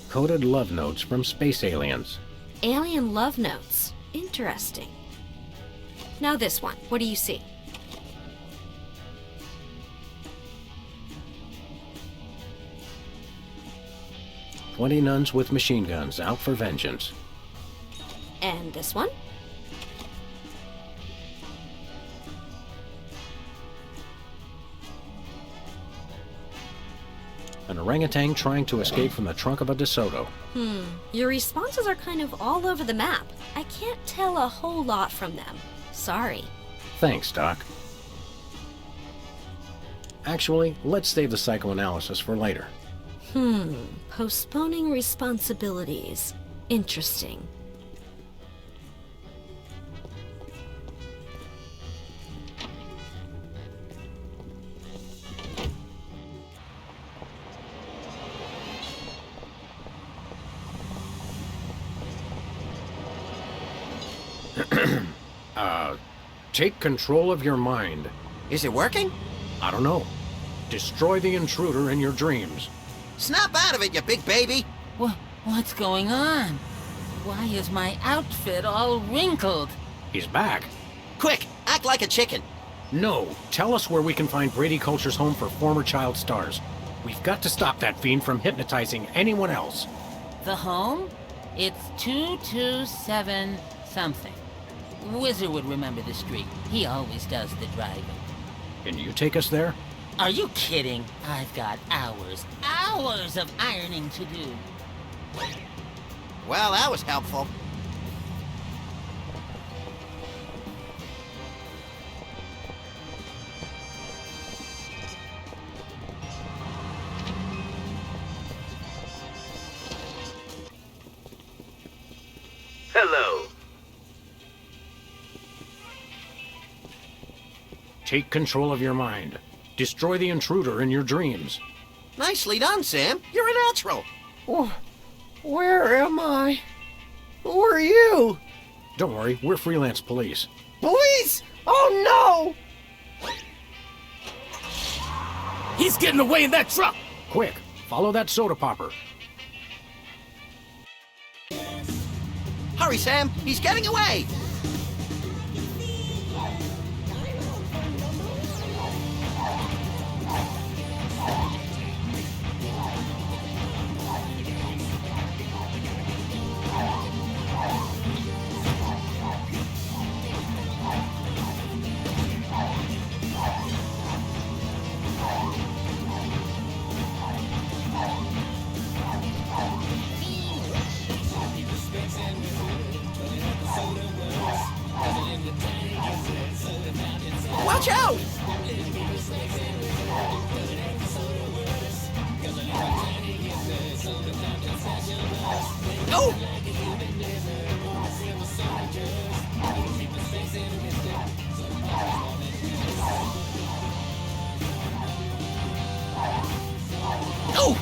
Coded love notes from space aliens. Alien love notes. Interesting. Now this one. What do you see? "20 nuns with machine guns out for vengeance." And this one? An orangutan trying to escape from the trunk of a DeSoto. Your responses are kind of all over the map. I can't tell a whole lot from them. Sorry. Thanks, Doc. Actually, let's save the psychoanalysis for later. Postponing responsibilities. Interesting. Take control of your mind. Is it working? I don't know. Destroy the intruder in your dreams. Snap out of it, you big baby! What's going on? Why is my outfit all wrinkled? He's back. Quick, act like a chicken. No, tell us where we can find Brady Culture's home for former child stars. We've got to stop that fiend from hypnotizing anyone else. The home? It's 227 something. Wizard would remember the street. He always does the driving. Can you take us there? Are you kidding? I've got hours of ironing to do. Well, that was helpful. Hello. Take control of your mind. Destroy the intruder in your dreams. Nicely done, Sam. You're a natural. Where am I? Who are you? Don't worry, we're Freelance Police. Police! Oh no! He's getting away in that truck! Quick, follow that soda popper. Hurry, Sam. He's getting away. Watch out! Oh! Oh!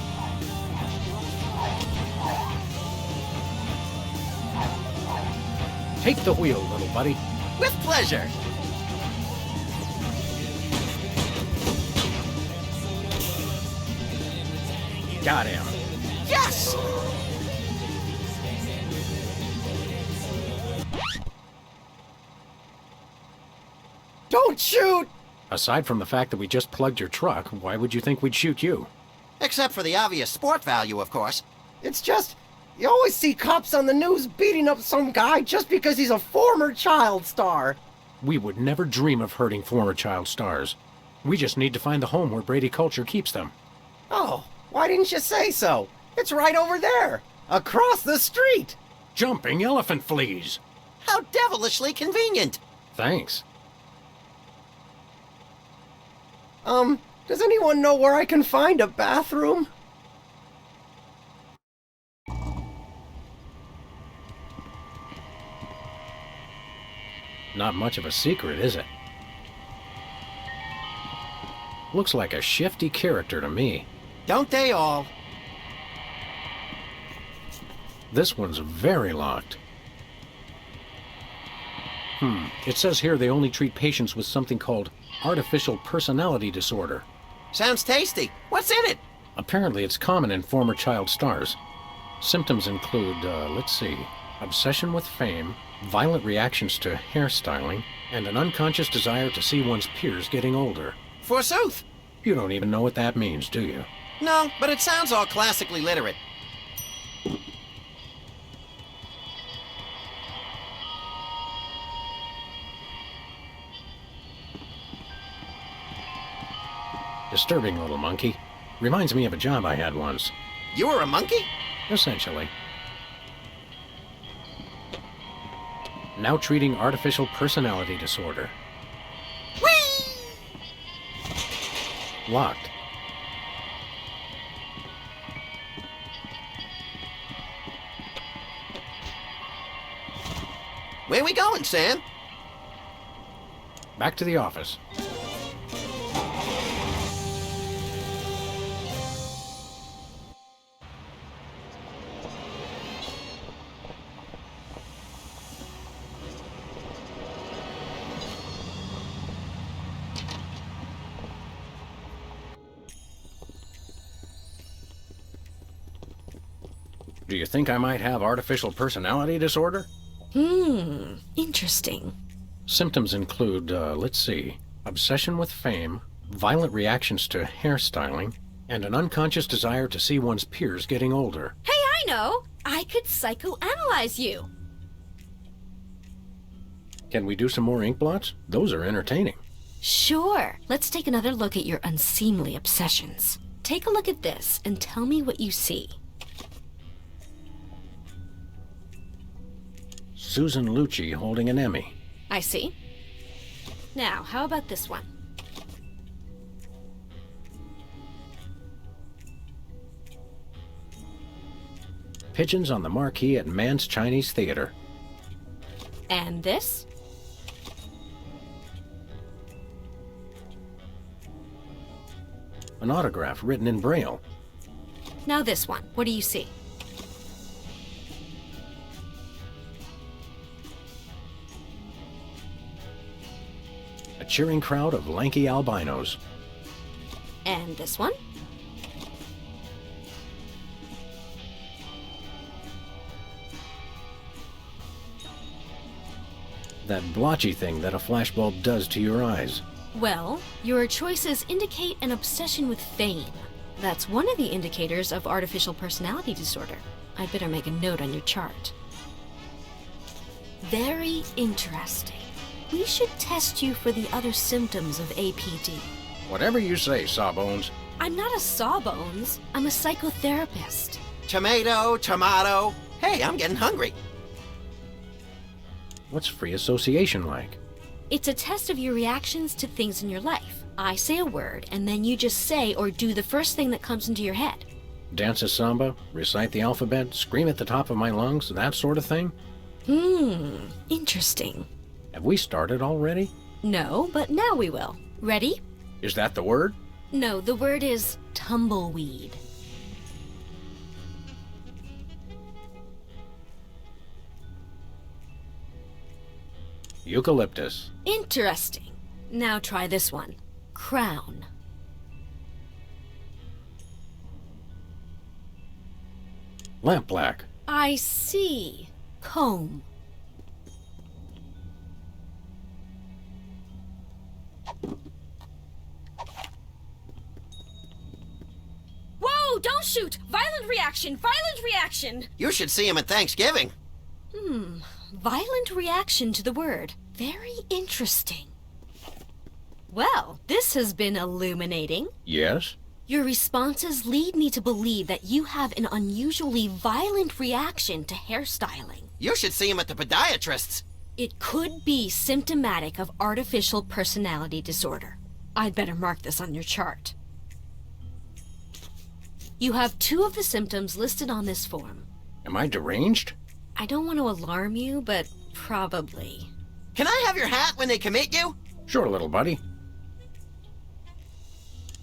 Take the wheel, little buddy. With pleasure. Got him. Yes! Don't shoot! Aside from the fact that we just plugged your truck, why would you think we'd shoot you? Except for the obvious sport value, of course. It's just, you always see cops on the news beating up some guy just because he's a former child star. We would never dream of hurting former child stars. We just need to find the home where Brady Culture keeps them. Oh, why didn't you say so? It's right over there, across the street. Jumping elephant fleas. How devilishly convenient. Thanks. Does anyone know where I can find a bathroom? Not much of a secret, is it? Looks like a shifty character to me. Don't they all? This one's very locked. It says here they only treat patients with something called artificial personality disorder. Sounds tasty. What's in it? Apparently it's common in former child stars. Symptoms include, obsession with fame, violent reactions to hairstyling, and an unconscious desire to see one's peers getting older. Forsooth. You don't even know what that means, do you? No, but it sounds all classically literate. Disturbing little monkey. Reminds me of a job I had once. You were a monkey? Essentially. Now treating artificial personality disorder. Whee! Locked. Where we going, Sam? Back to the office. Do you think I might have artificial personality disorder? Interesting. Symptoms include, obsession with fame, violent reactions to hairstyling, and an unconscious desire to see one's peers getting older. Hey, I know! I could psychoanalyze you. Can we do some more ink blots? Those are entertaining. Sure. Let's take another look at your unseemly obsessions. Take a look at this and tell me what you see. Susan Lucci holding an Emmy. I see. Now, how about this one? Pigeons on the marquee at Mann's Chinese Theater. And this? An autograph written in Braille. Now this one. What do you see? A cheering crowd of lanky albinos. And this one? That blotchy thing that a flashbulb does to your eyes. Well, your choices indicate an obsession with fame. That's one of the indicators of artificial personality disorder. I'd better make a note on your chart. Very interesting. We should test you for the other symptoms of APD. Whatever you say, Sawbones. I'm not a sawbones. I'm a psychotherapist. Tomato, tomato. Hey, I'm getting hungry. What's free association like? It's a test of your reactions to things in your life. I say a word, and then you just say or do the first thing that comes into your head. Dance a samba, recite the alphabet, scream at the top of my lungs, that sort of thing? Interesting. Have we started already? No, but now we will. Ready? Is that the word? No, the word is tumbleweed. Eucalyptus. Interesting. Now try this one. Crown. Lampblack. I see. Comb. Whoa, don't shoot! Violent reaction! Violent reaction! You should see him at Thanksgiving. Violent reaction to the word. Very interesting. Well, this has been illuminating. Yes? Your responses lead me to believe that you have an unusually violent reaction to hairstyling. You should see him at the podiatrist's. It could be symptomatic of artificial personality disorder. I'd better mark this on your chart. You have 2 of the symptoms listed on this form. Am I deranged? I don't want to alarm you, but probably. Can I have your hat when they commit you? Sure, little buddy.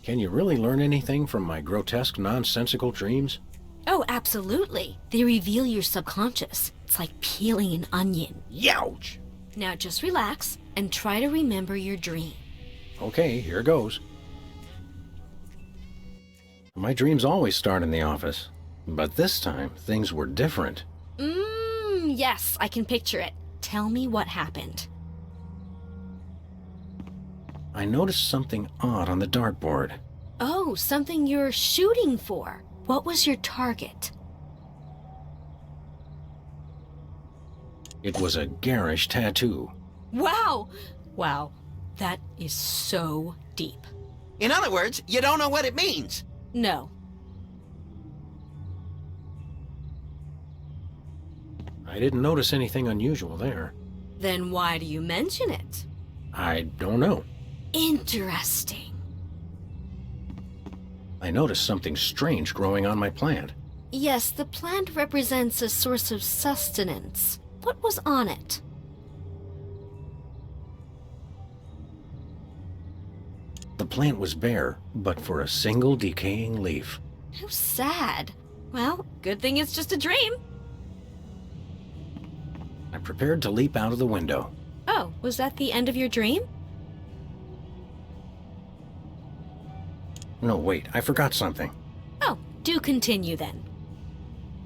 Can you really learn anything from my grotesque, nonsensical dreams? Oh, absolutely. They reveal your subconscious. It's like peeling an onion. Youch! Now just relax and try to remember your dream. Okay, here goes. My dreams always start in the office, but this time things were different. Yes, I can picture it. Tell me what happened. I noticed something odd on the dartboard. Oh, something you're shooting for. What was your target? It was a garish tattoo. Wow! Wow, that is so deep. In other words, you don't know what it means. No. I didn't notice anything unusual there. Then why do you mention it? I don't know. Interesting. I noticed something strange growing on my plant. Yes, the plant represents a source of sustenance. What was on it? The plant was bare, but for a single decaying leaf. How sad. Well, good thing it's just a dream. I prepared to leap out of the window. Oh, was that the end of your dream? No, wait, I forgot something. Oh, do continue then.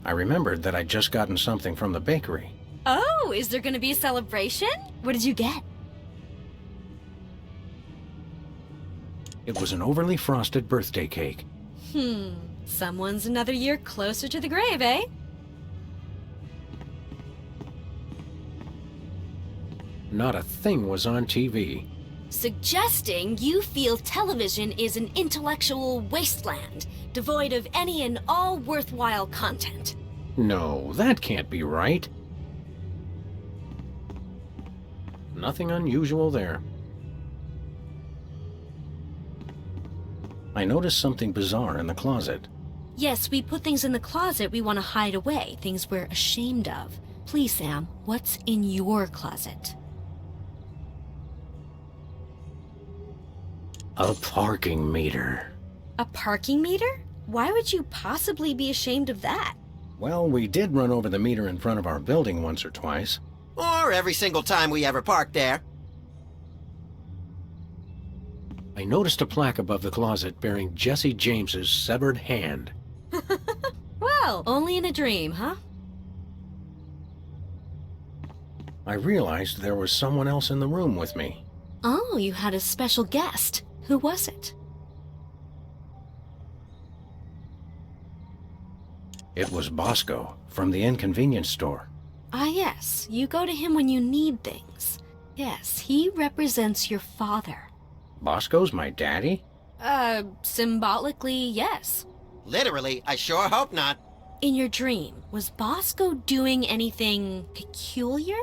I remembered that I'd just gotten something from the bakery. Oh, is there going to be a celebration? What did you get? It was an overly frosted birthday cake. Someone's another year closer to the grave, eh? Not a thing was on TV. Suggesting you feel television is an intellectual wasteland, devoid of any and all worthwhile content. No, that can't be right. Nothing unusual there. I noticed something bizarre in the closet. Yes, we put things in the closet we want to hide away, things we're ashamed of. Please, Sam, what's in your closet? A parking meter. A parking meter? Why would you possibly be ashamed of that? Well, we did run over the meter in front of our building once or twice. Or every single time we ever park there. I noticed a plaque above the closet bearing Jesse James's severed hand. Well, only in a dream, huh? I realized there was someone else in the room with me. Oh, you had a special guest. Who was it? It was Bosco from the inconvenience store. Ah, yes. You go to him when you need things. Yes, he represents your father. Bosco's my daddy? Symbolically, yes. Literally, I sure hope not. In your dream, was Bosco doing anything peculiar?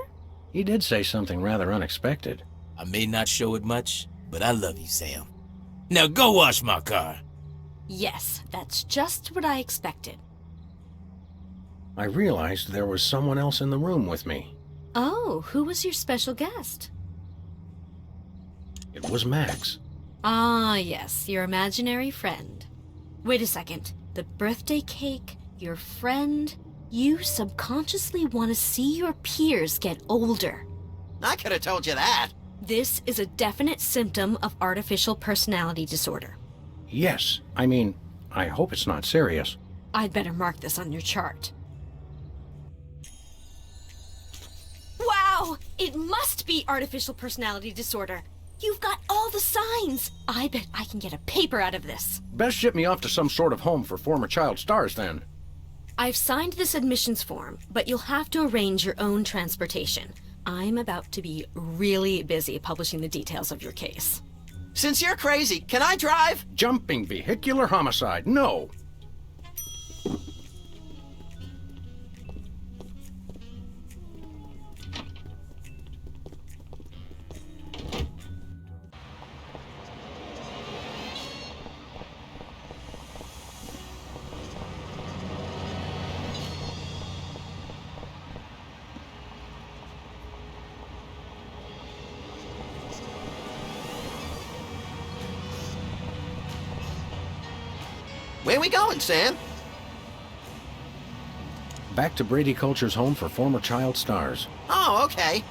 He did say something rather unexpected. I may not show it much, but I love you, Sam. Now go wash my car. Yes, that's just what I expected. I realized there was someone else in the room with me. Oh, who was your special guest? It was Max. Ah, yes, your imaginary friend. Wait a second. The birthday cake, your friend... You subconsciously want to see your peers get older. I could have told you that. This is a definite symptom of artificial personality disorder. Yes, I mean, I hope it's not serious. I'd better mark this on your chart. Wow! It must be artificial personality disorder. You've got all the signs. I bet I can get a paper out of this. Best ship me off to some sort of home for former child stars, then. I've signed this admissions form, but you'll have to arrange your own transportation. I'm about to be really busy publishing the details of your case. Since you're crazy, can I drive? Jumping vehicular homicide, no. Where we going, Sam? Back to Brady Culture's home for former child stars. Oh, okay.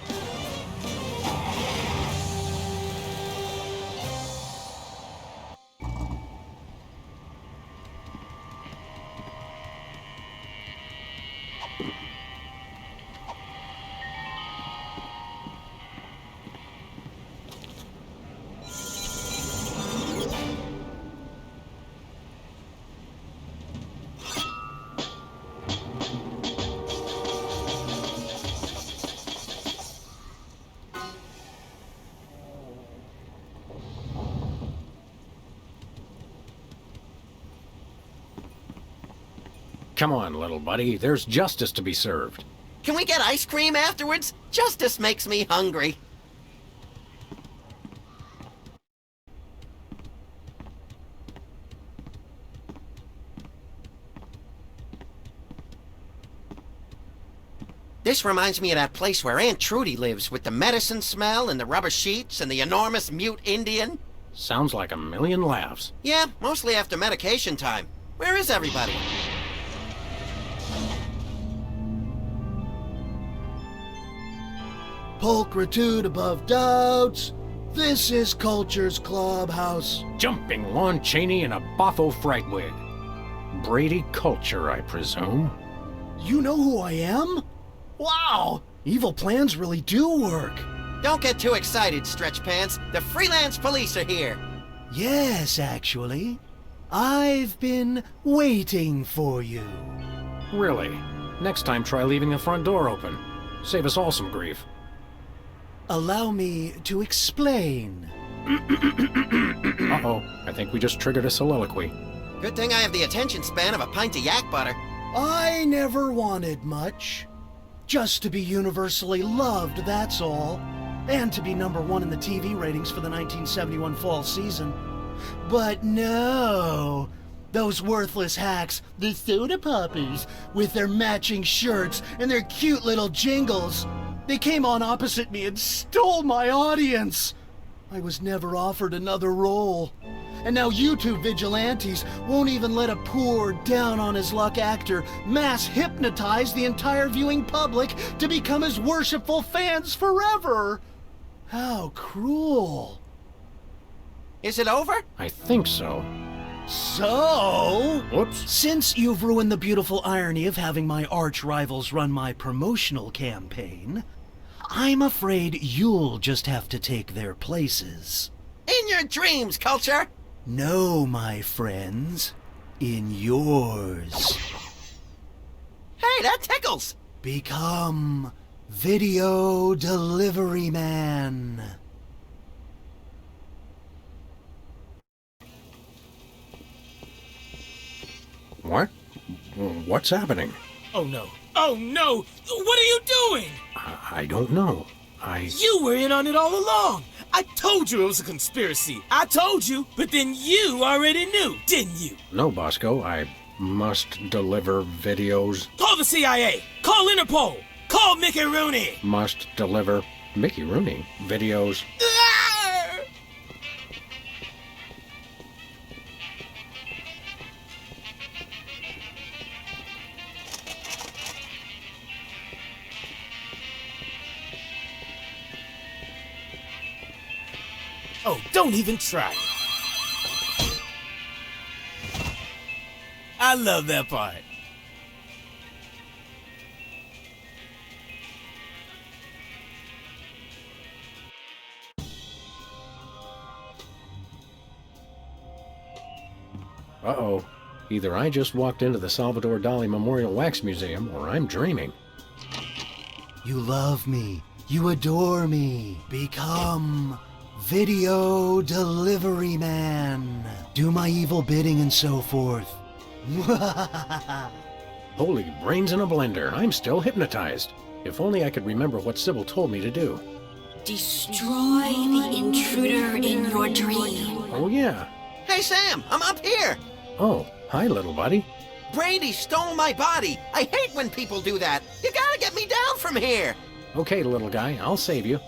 Come on, little buddy. There's justice to be served. Can we get ice cream afterwards? Justice makes me hungry. This reminds me of that place where Aunt Trudy lives, with the medicine smell and the rubber sheets and the enormous mute Indian. Sounds like a million laughs. Yeah, mostly after medication time. Where is everybody? Pulchritude above doubts. This is Culture's Clubhouse. Jumping Lon Chaney in a boffo fright wig. Brady Culture, I presume. You know who I am? Wow! Evil plans really do work. Don't get too excited, Stretch Pants. The Freelance Police are here. Yes, actually. I've been waiting for you. Really? Next time try leaving the front door open. Save us all some grief. Allow me to explain. Uh-oh, I think we just triggered a soliloquy. Good thing I have the attention span of a pint of yak butter. I never wanted much. Just to be universally loved, that's all. And to be #1 in the TV ratings for the 1971 fall season. But no, those worthless hacks, the soda poppers, with their matching shirts and their cute little jingles, they came on opposite me and stole my audience. I was never offered another role. And now YouTube vigilantes won't even let a poor, down-on-his-luck actor mass hypnotize the entire viewing public to become his worshipful fans forever. How cruel. Is it over? I think so. So, Whoops. since you've ruined the beautiful irony of having my arch rivals run my promotional campaign, I'm afraid you'll just have to take their places. In your dreams, Culture! No, my friends, in yours. Hey, that tickles! Become Video Delivery Man. What? What's happening? Oh no. Oh no! What are you doing? I don't know. You were in on it all along! I told you it was a conspiracy. I told you, but then you already knew, didn't you? No, Bosco, I must deliver videos. Call the CIA. Call Interpol. Call Mickey Rooney. Must deliver Mickey Rooney videos. Oh, don't even try. I love that part. Uh-oh. Either I just walked into the Salvador Dali Memorial Wax Museum, or I'm dreaming. You love me. You adore me. Become Video Delivery Man. Do my evil bidding and so forth. Holy brains in a blender, I'm still hypnotized. If only I could remember what Sybil told me to do. Destroy the intruder in your dream. Oh yeah. Hey, Sam, I'm up here. Oh, hi little buddy. Brady stole my body. I hate when people do that. You gotta get me down from here. Okay, little guy, I'll save you.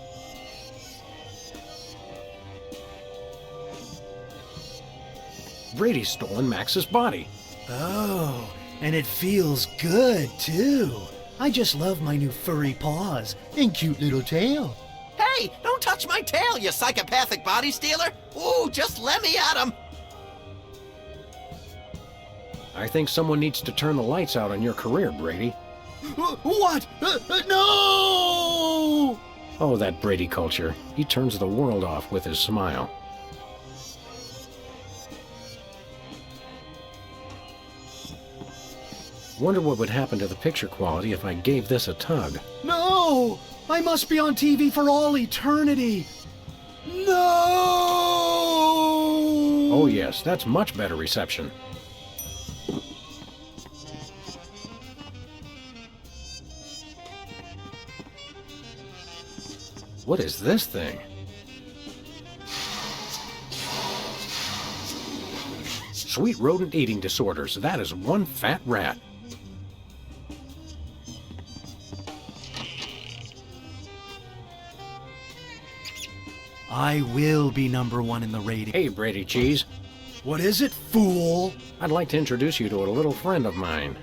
Brady's stolen Max's body. Oh, and it feels good, too. I just love my new furry paws and cute little tail. Hey, don't touch my tail, you psychopathic body stealer. Ooh, just let me at him. I think someone needs to turn the lights out on your career, Brady. What? No! Oh, that Brady culture. He turns the world off with his smile. Wonder what would happen to the picture quality if I gave this a tug. No! I must be on TV for all eternity. No! Oh yes, that's much better reception. What is this thing? Sweet rodent eating disorders. That is one fat rat. I will be #1 in the rating. Hey, Brady Cheese. What is it, fool? I'd like to introduce you to a little friend of mine.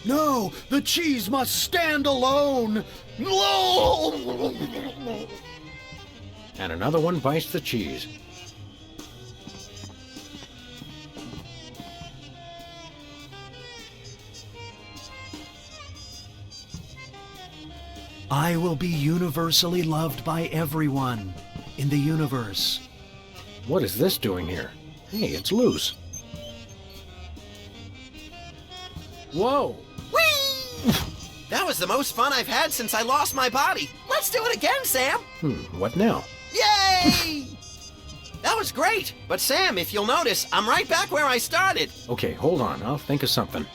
No, the cheese must stand alone. No! And another one bites the cheese. I will be universally loved by everyone in the universe. What is this doing here? Hey, it's loose. Whoa! Whee! That was the most fun I've had since I lost my body. Let's do it again, Sam. What now? Yay! That was great. But Sam, if you'll notice, I'm right back where I started. Okay, hold on. I'll think of something.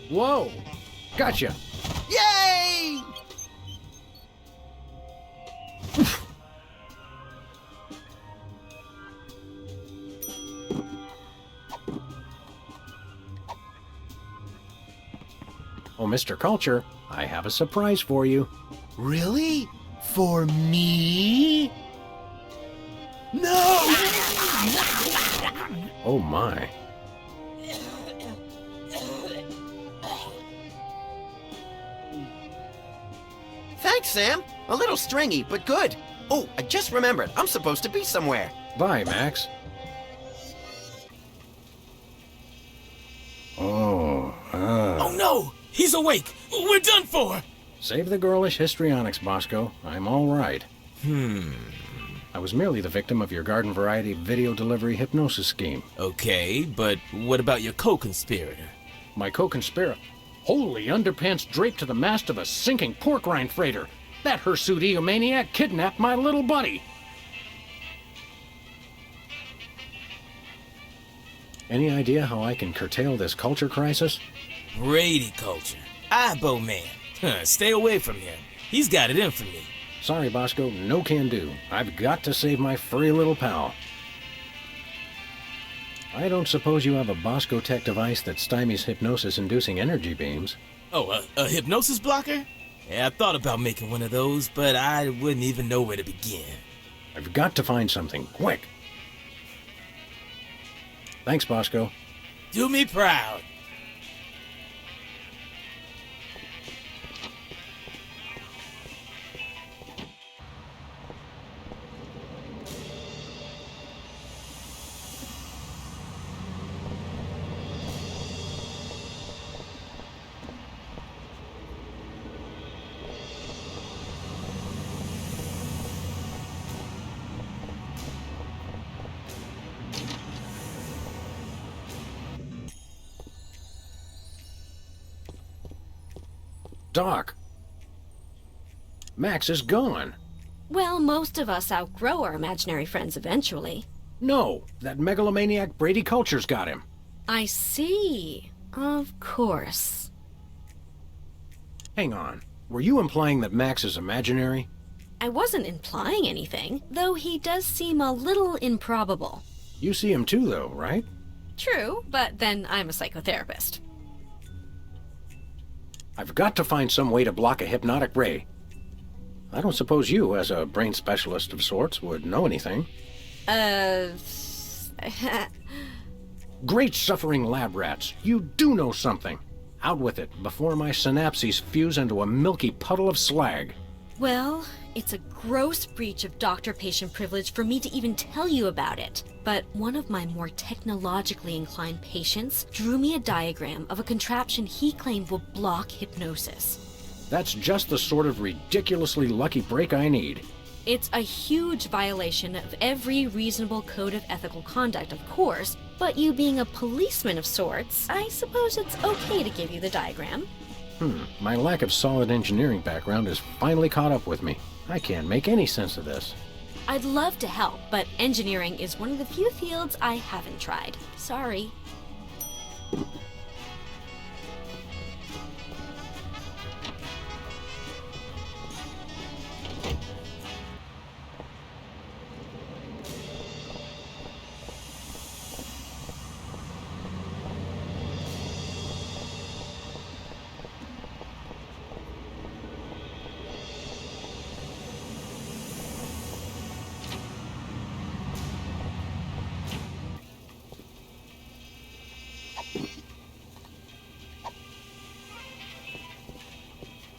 Whoa! Gotcha! Yay! Oh, Mr. Culture, I have a surprise for you. Really? For me? No! Oh my. Thanks, Sam. A little stringy, but good. Oh, I just remembered. I'm supposed to be somewhere. Bye, Max. Oh no! He's awake! We're done for! Save the girlish histrionics, Bosco. I'm all right. I was merely the victim of your garden variety video delivery hypnosis scheme. Okay, but what about your co-conspirator? My co-conspirator? Holy underpants draped to the mast of a sinking pork rind freighter. That hirsute eomaniac kidnapped my little buddy. Any idea how I can curtail this culture crisis? Brady culture. Ibo man. Stay away from him. He's got it in for me. Sorry, Bosco, no can do. I've got to save my furry little pal. I don't suppose you have a Bosco Tech device that stymies hypnosis-inducing energy beams. Oh, a hypnosis blocker? Yeah, I thought about making one of those, but I wouldn't even know where to begin. I've got to find something, quick. Thanks, Bosco. Do me proud. Doc, Max is gone. Well, most of us outgrow our imaginary friends eventually. No, that megalomaniac Brady Culture's got him. I see. Of course. Hang on, were you implying that Max is imaginary? I wasn't implying anything, though he does seem a little improbable. You see him too, though, right? True, but then I'm a psychotherapist. I've got to find some way to block a hypnotic ray. I don't suppose you, as a brain specialist of sorts, would know anything. Great suffering lab rats, you do know something. Out with it, before my synapses fuse into a milky puddle of slag. Well, it's a gross breach of doctor-patient privilege for me to even tell you about it. But one of my more technologically inclined patients drew me a diagram of a contraption he claimed will block hypnosis. That's just the sort of ridiculously lucky break I need. It's a huge violation of every reasonable code of ethical conduct, of course, but you being a policeman of sorts, I suppose it's okay to give you the diagram. My lack of solid engineering background has finally caught up with me. I can't make any sense of this. I'd love to help, but engineering is one of the few fields I haven't tried. Sorry.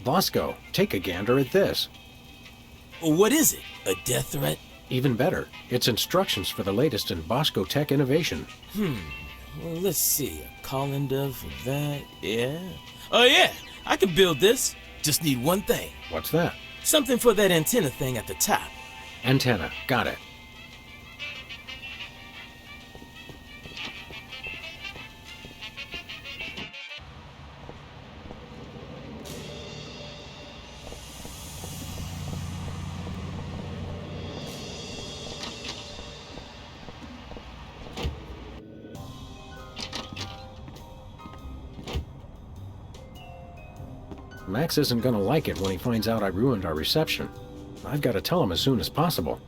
Bosco, take a gander at this. What is it? A death threat? Even better, it's instructions for the latest in Bosco Tech innovation. Well, let's see. A colander for that, yeah. Oh yeah, I can build this. Just need one thing. What's that? Something for that antenna thing at the top. Antenna, got it. Max isn't gonna like it when he finds out I ruined our reception. I've got to tell him as soon as possible.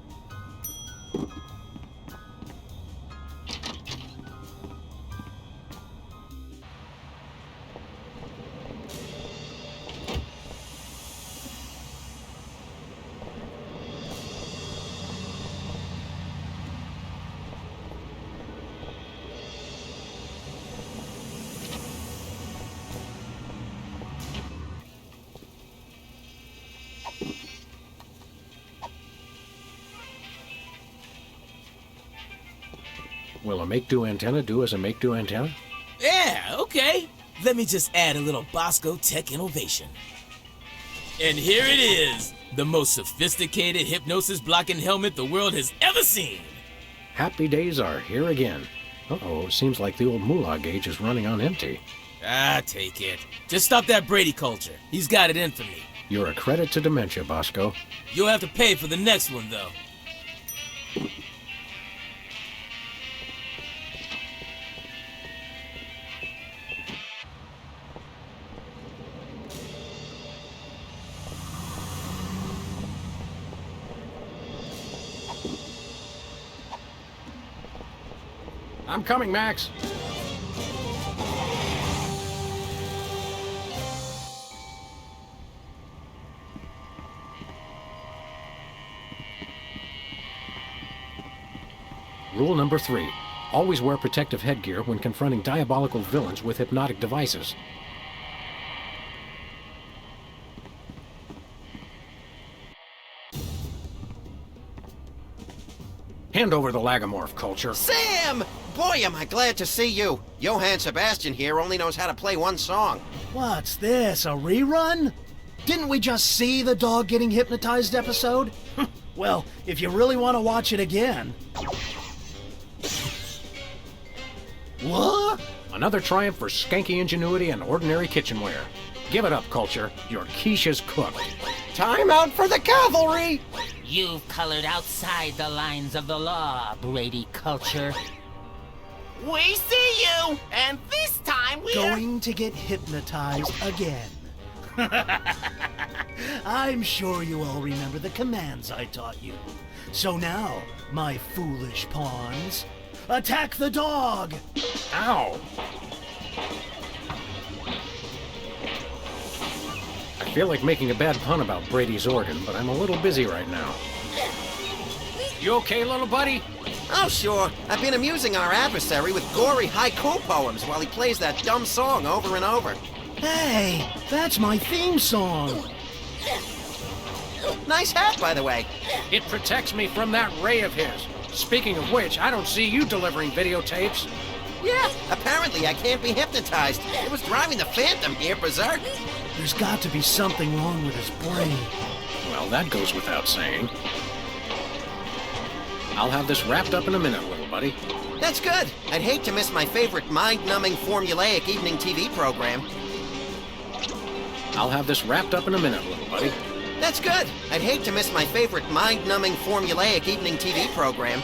Will a make-do antenna do as a make-do antenna? Yeah, okay. Let me just add a little Bosco Tech innovation. And here it is, the most sophisticated hypnosis-blocking helmet the world has ever seen. Happy days are here again. Uh-oh, seems like the old moolah gauge is running on empty. Ah, take it. Just stop that Brady culture. He's got it in for me. You're a credit to dementia, Bosco. You'll have to pay for the next one, though. I'm coming, Max. Rule number 3. Always wear protective headgear when confronting diabolical villains with hypnotic devices. Hand over the lagomorph, Culture. Sam! Boy, am I glad to see you. Johann Sebastian here only knows how to play one song. What's this, a rerun? Didn't we just see the dog getting hypnotized episode? Well, if you really want to watch it again... What? Another triumph for skanky ingenuity and ordinary kitchenware. Give it up, Culture. Your quiche is cooked. Time out for the cavalry! You've colored outside the lines of the law, Brady Culture. We see you, and this time we're Going to get hypnotized again. I'm sure you all remember the commands I taught you. So now, my foolish pawns, attack the dog! Ow! I feel like making a bad pun about Brady's organ, but I'm a little busy right now. You okay, little buddy? Oh, sure. I've been amusing our adversary with gory haiku poems while he plays that dumb song over and over. Hey, that's my theme song! Nice hat, by the way. It protects me from that ray of his. Speaking of which, I don't see you delivering videotapes. Yeah, apparently I can't be hypnotized. It was driving the Phantom here berserk. There's got to be something wrong with his brain. Well, that goes without saying. I'll have this wrapped up in a minute, little buddy. That's good. I'd hate to miss my favorite mind-numbing formulaic evening TV program. I'll have this wrapped up in a minute, little buddy. That's good. I'd hate to miss my favorite mind-numbing formulaic evening TV program.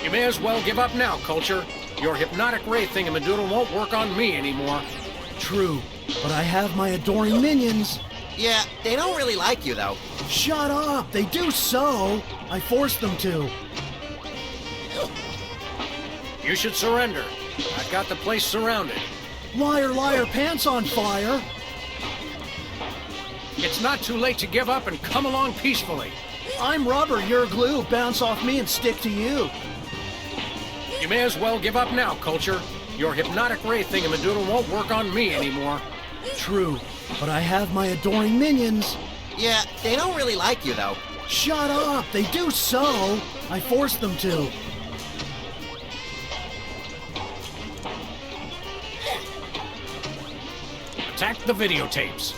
You may as well give up now, Culture. Your hypnotic ray thingamadoodle won't work on me anymore. True, but I have my adoring minions. Yeah, they don't really like you, though. Shut up! They do so! I forced them to. You should surrender. I've got the place surrounded. Liar, liar, pants on fire! It's not too late to give up and come along peacefully. I'm rubber, you're glue. Bounce off me and stick to you. You may as well give up now, Culture. Your hypnotic ray thingamadoodle won't work on me anymore. True, but I have my adoring minions. Yeah, they don't really like you, though. Shut up! They do so! I forced them to. Attack the videotapes.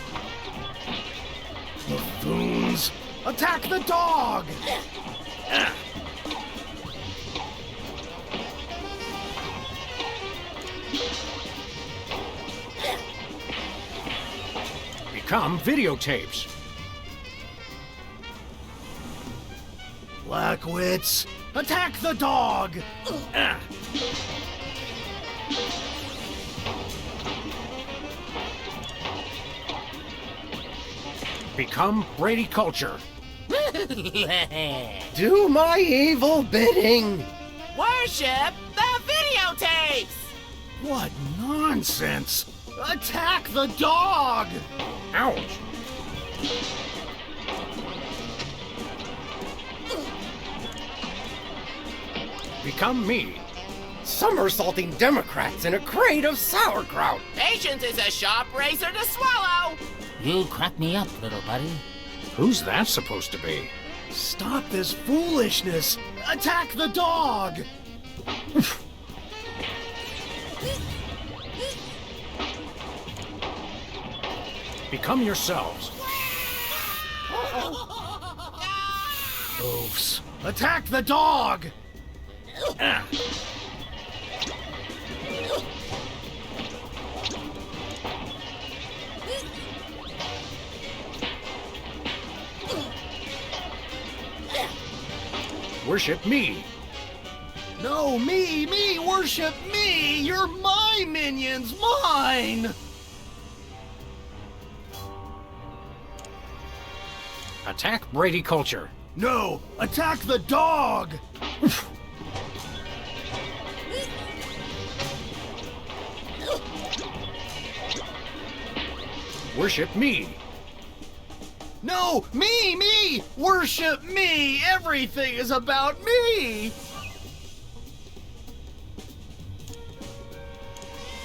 Buffoons! Attack the dog! Become videotapes. Blackwits! Attack the dog! Become Brady Culture. Do my evil bidding! worship the videotapes! What nonsense! Attack the dog! Ouch! Become me. Somersaulting Democrats in a crate of sauerkraut! Patience is a sharp razor to swallow! You crack me up, little buddy. Who's that supposed to be? Stop this foolishness! Attack the dog! Become yourselves. Oofs. Attack the dog! Worship me. No, me, worship me! You're my minions, mine! Attack Brady Culture. No, attack the dog! Worship me. No, me! Worship me! Everything is about me!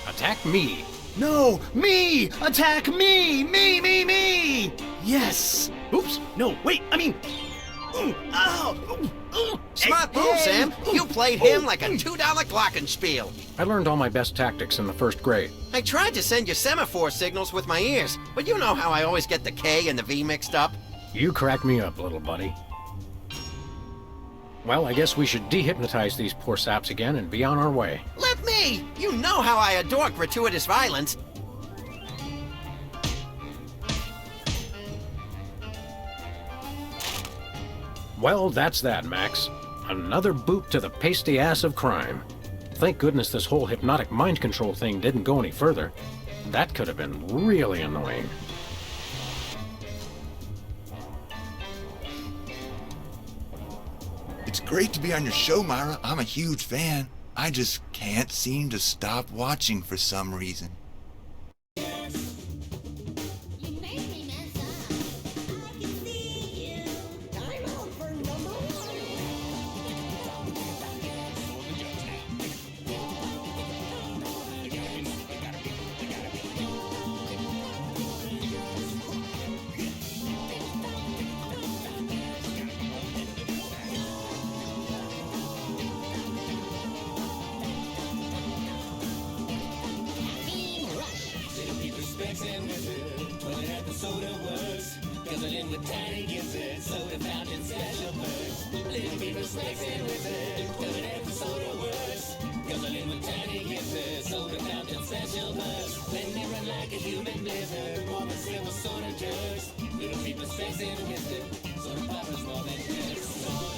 Attack me. No, me! Attack me! Me! Yes! Oops, no, wait, I mean... Ow! Smart move, Sam. You played him like a $2 glockenspiel. I learned all my best tactics in the first grade. I tried to send you semaphore signals with my ears, but you know how I always get the K and the V mixed up. You crack me up, little buddy. Well, I guess we should dehypnotize these poor saps again and be on our way. Let me! You know how I adore gratuitous violence. Well, that's that, Max. Another boot to the pasty ass of crime. Thank goodness this whole hypnotic mind control thing didn't go any further. That could have been really annoying. It's great to be on your show, Myra. I'm a huge fan. I just can't seem to stop watching for some reason. Little people stressing with it, so the power's more than this.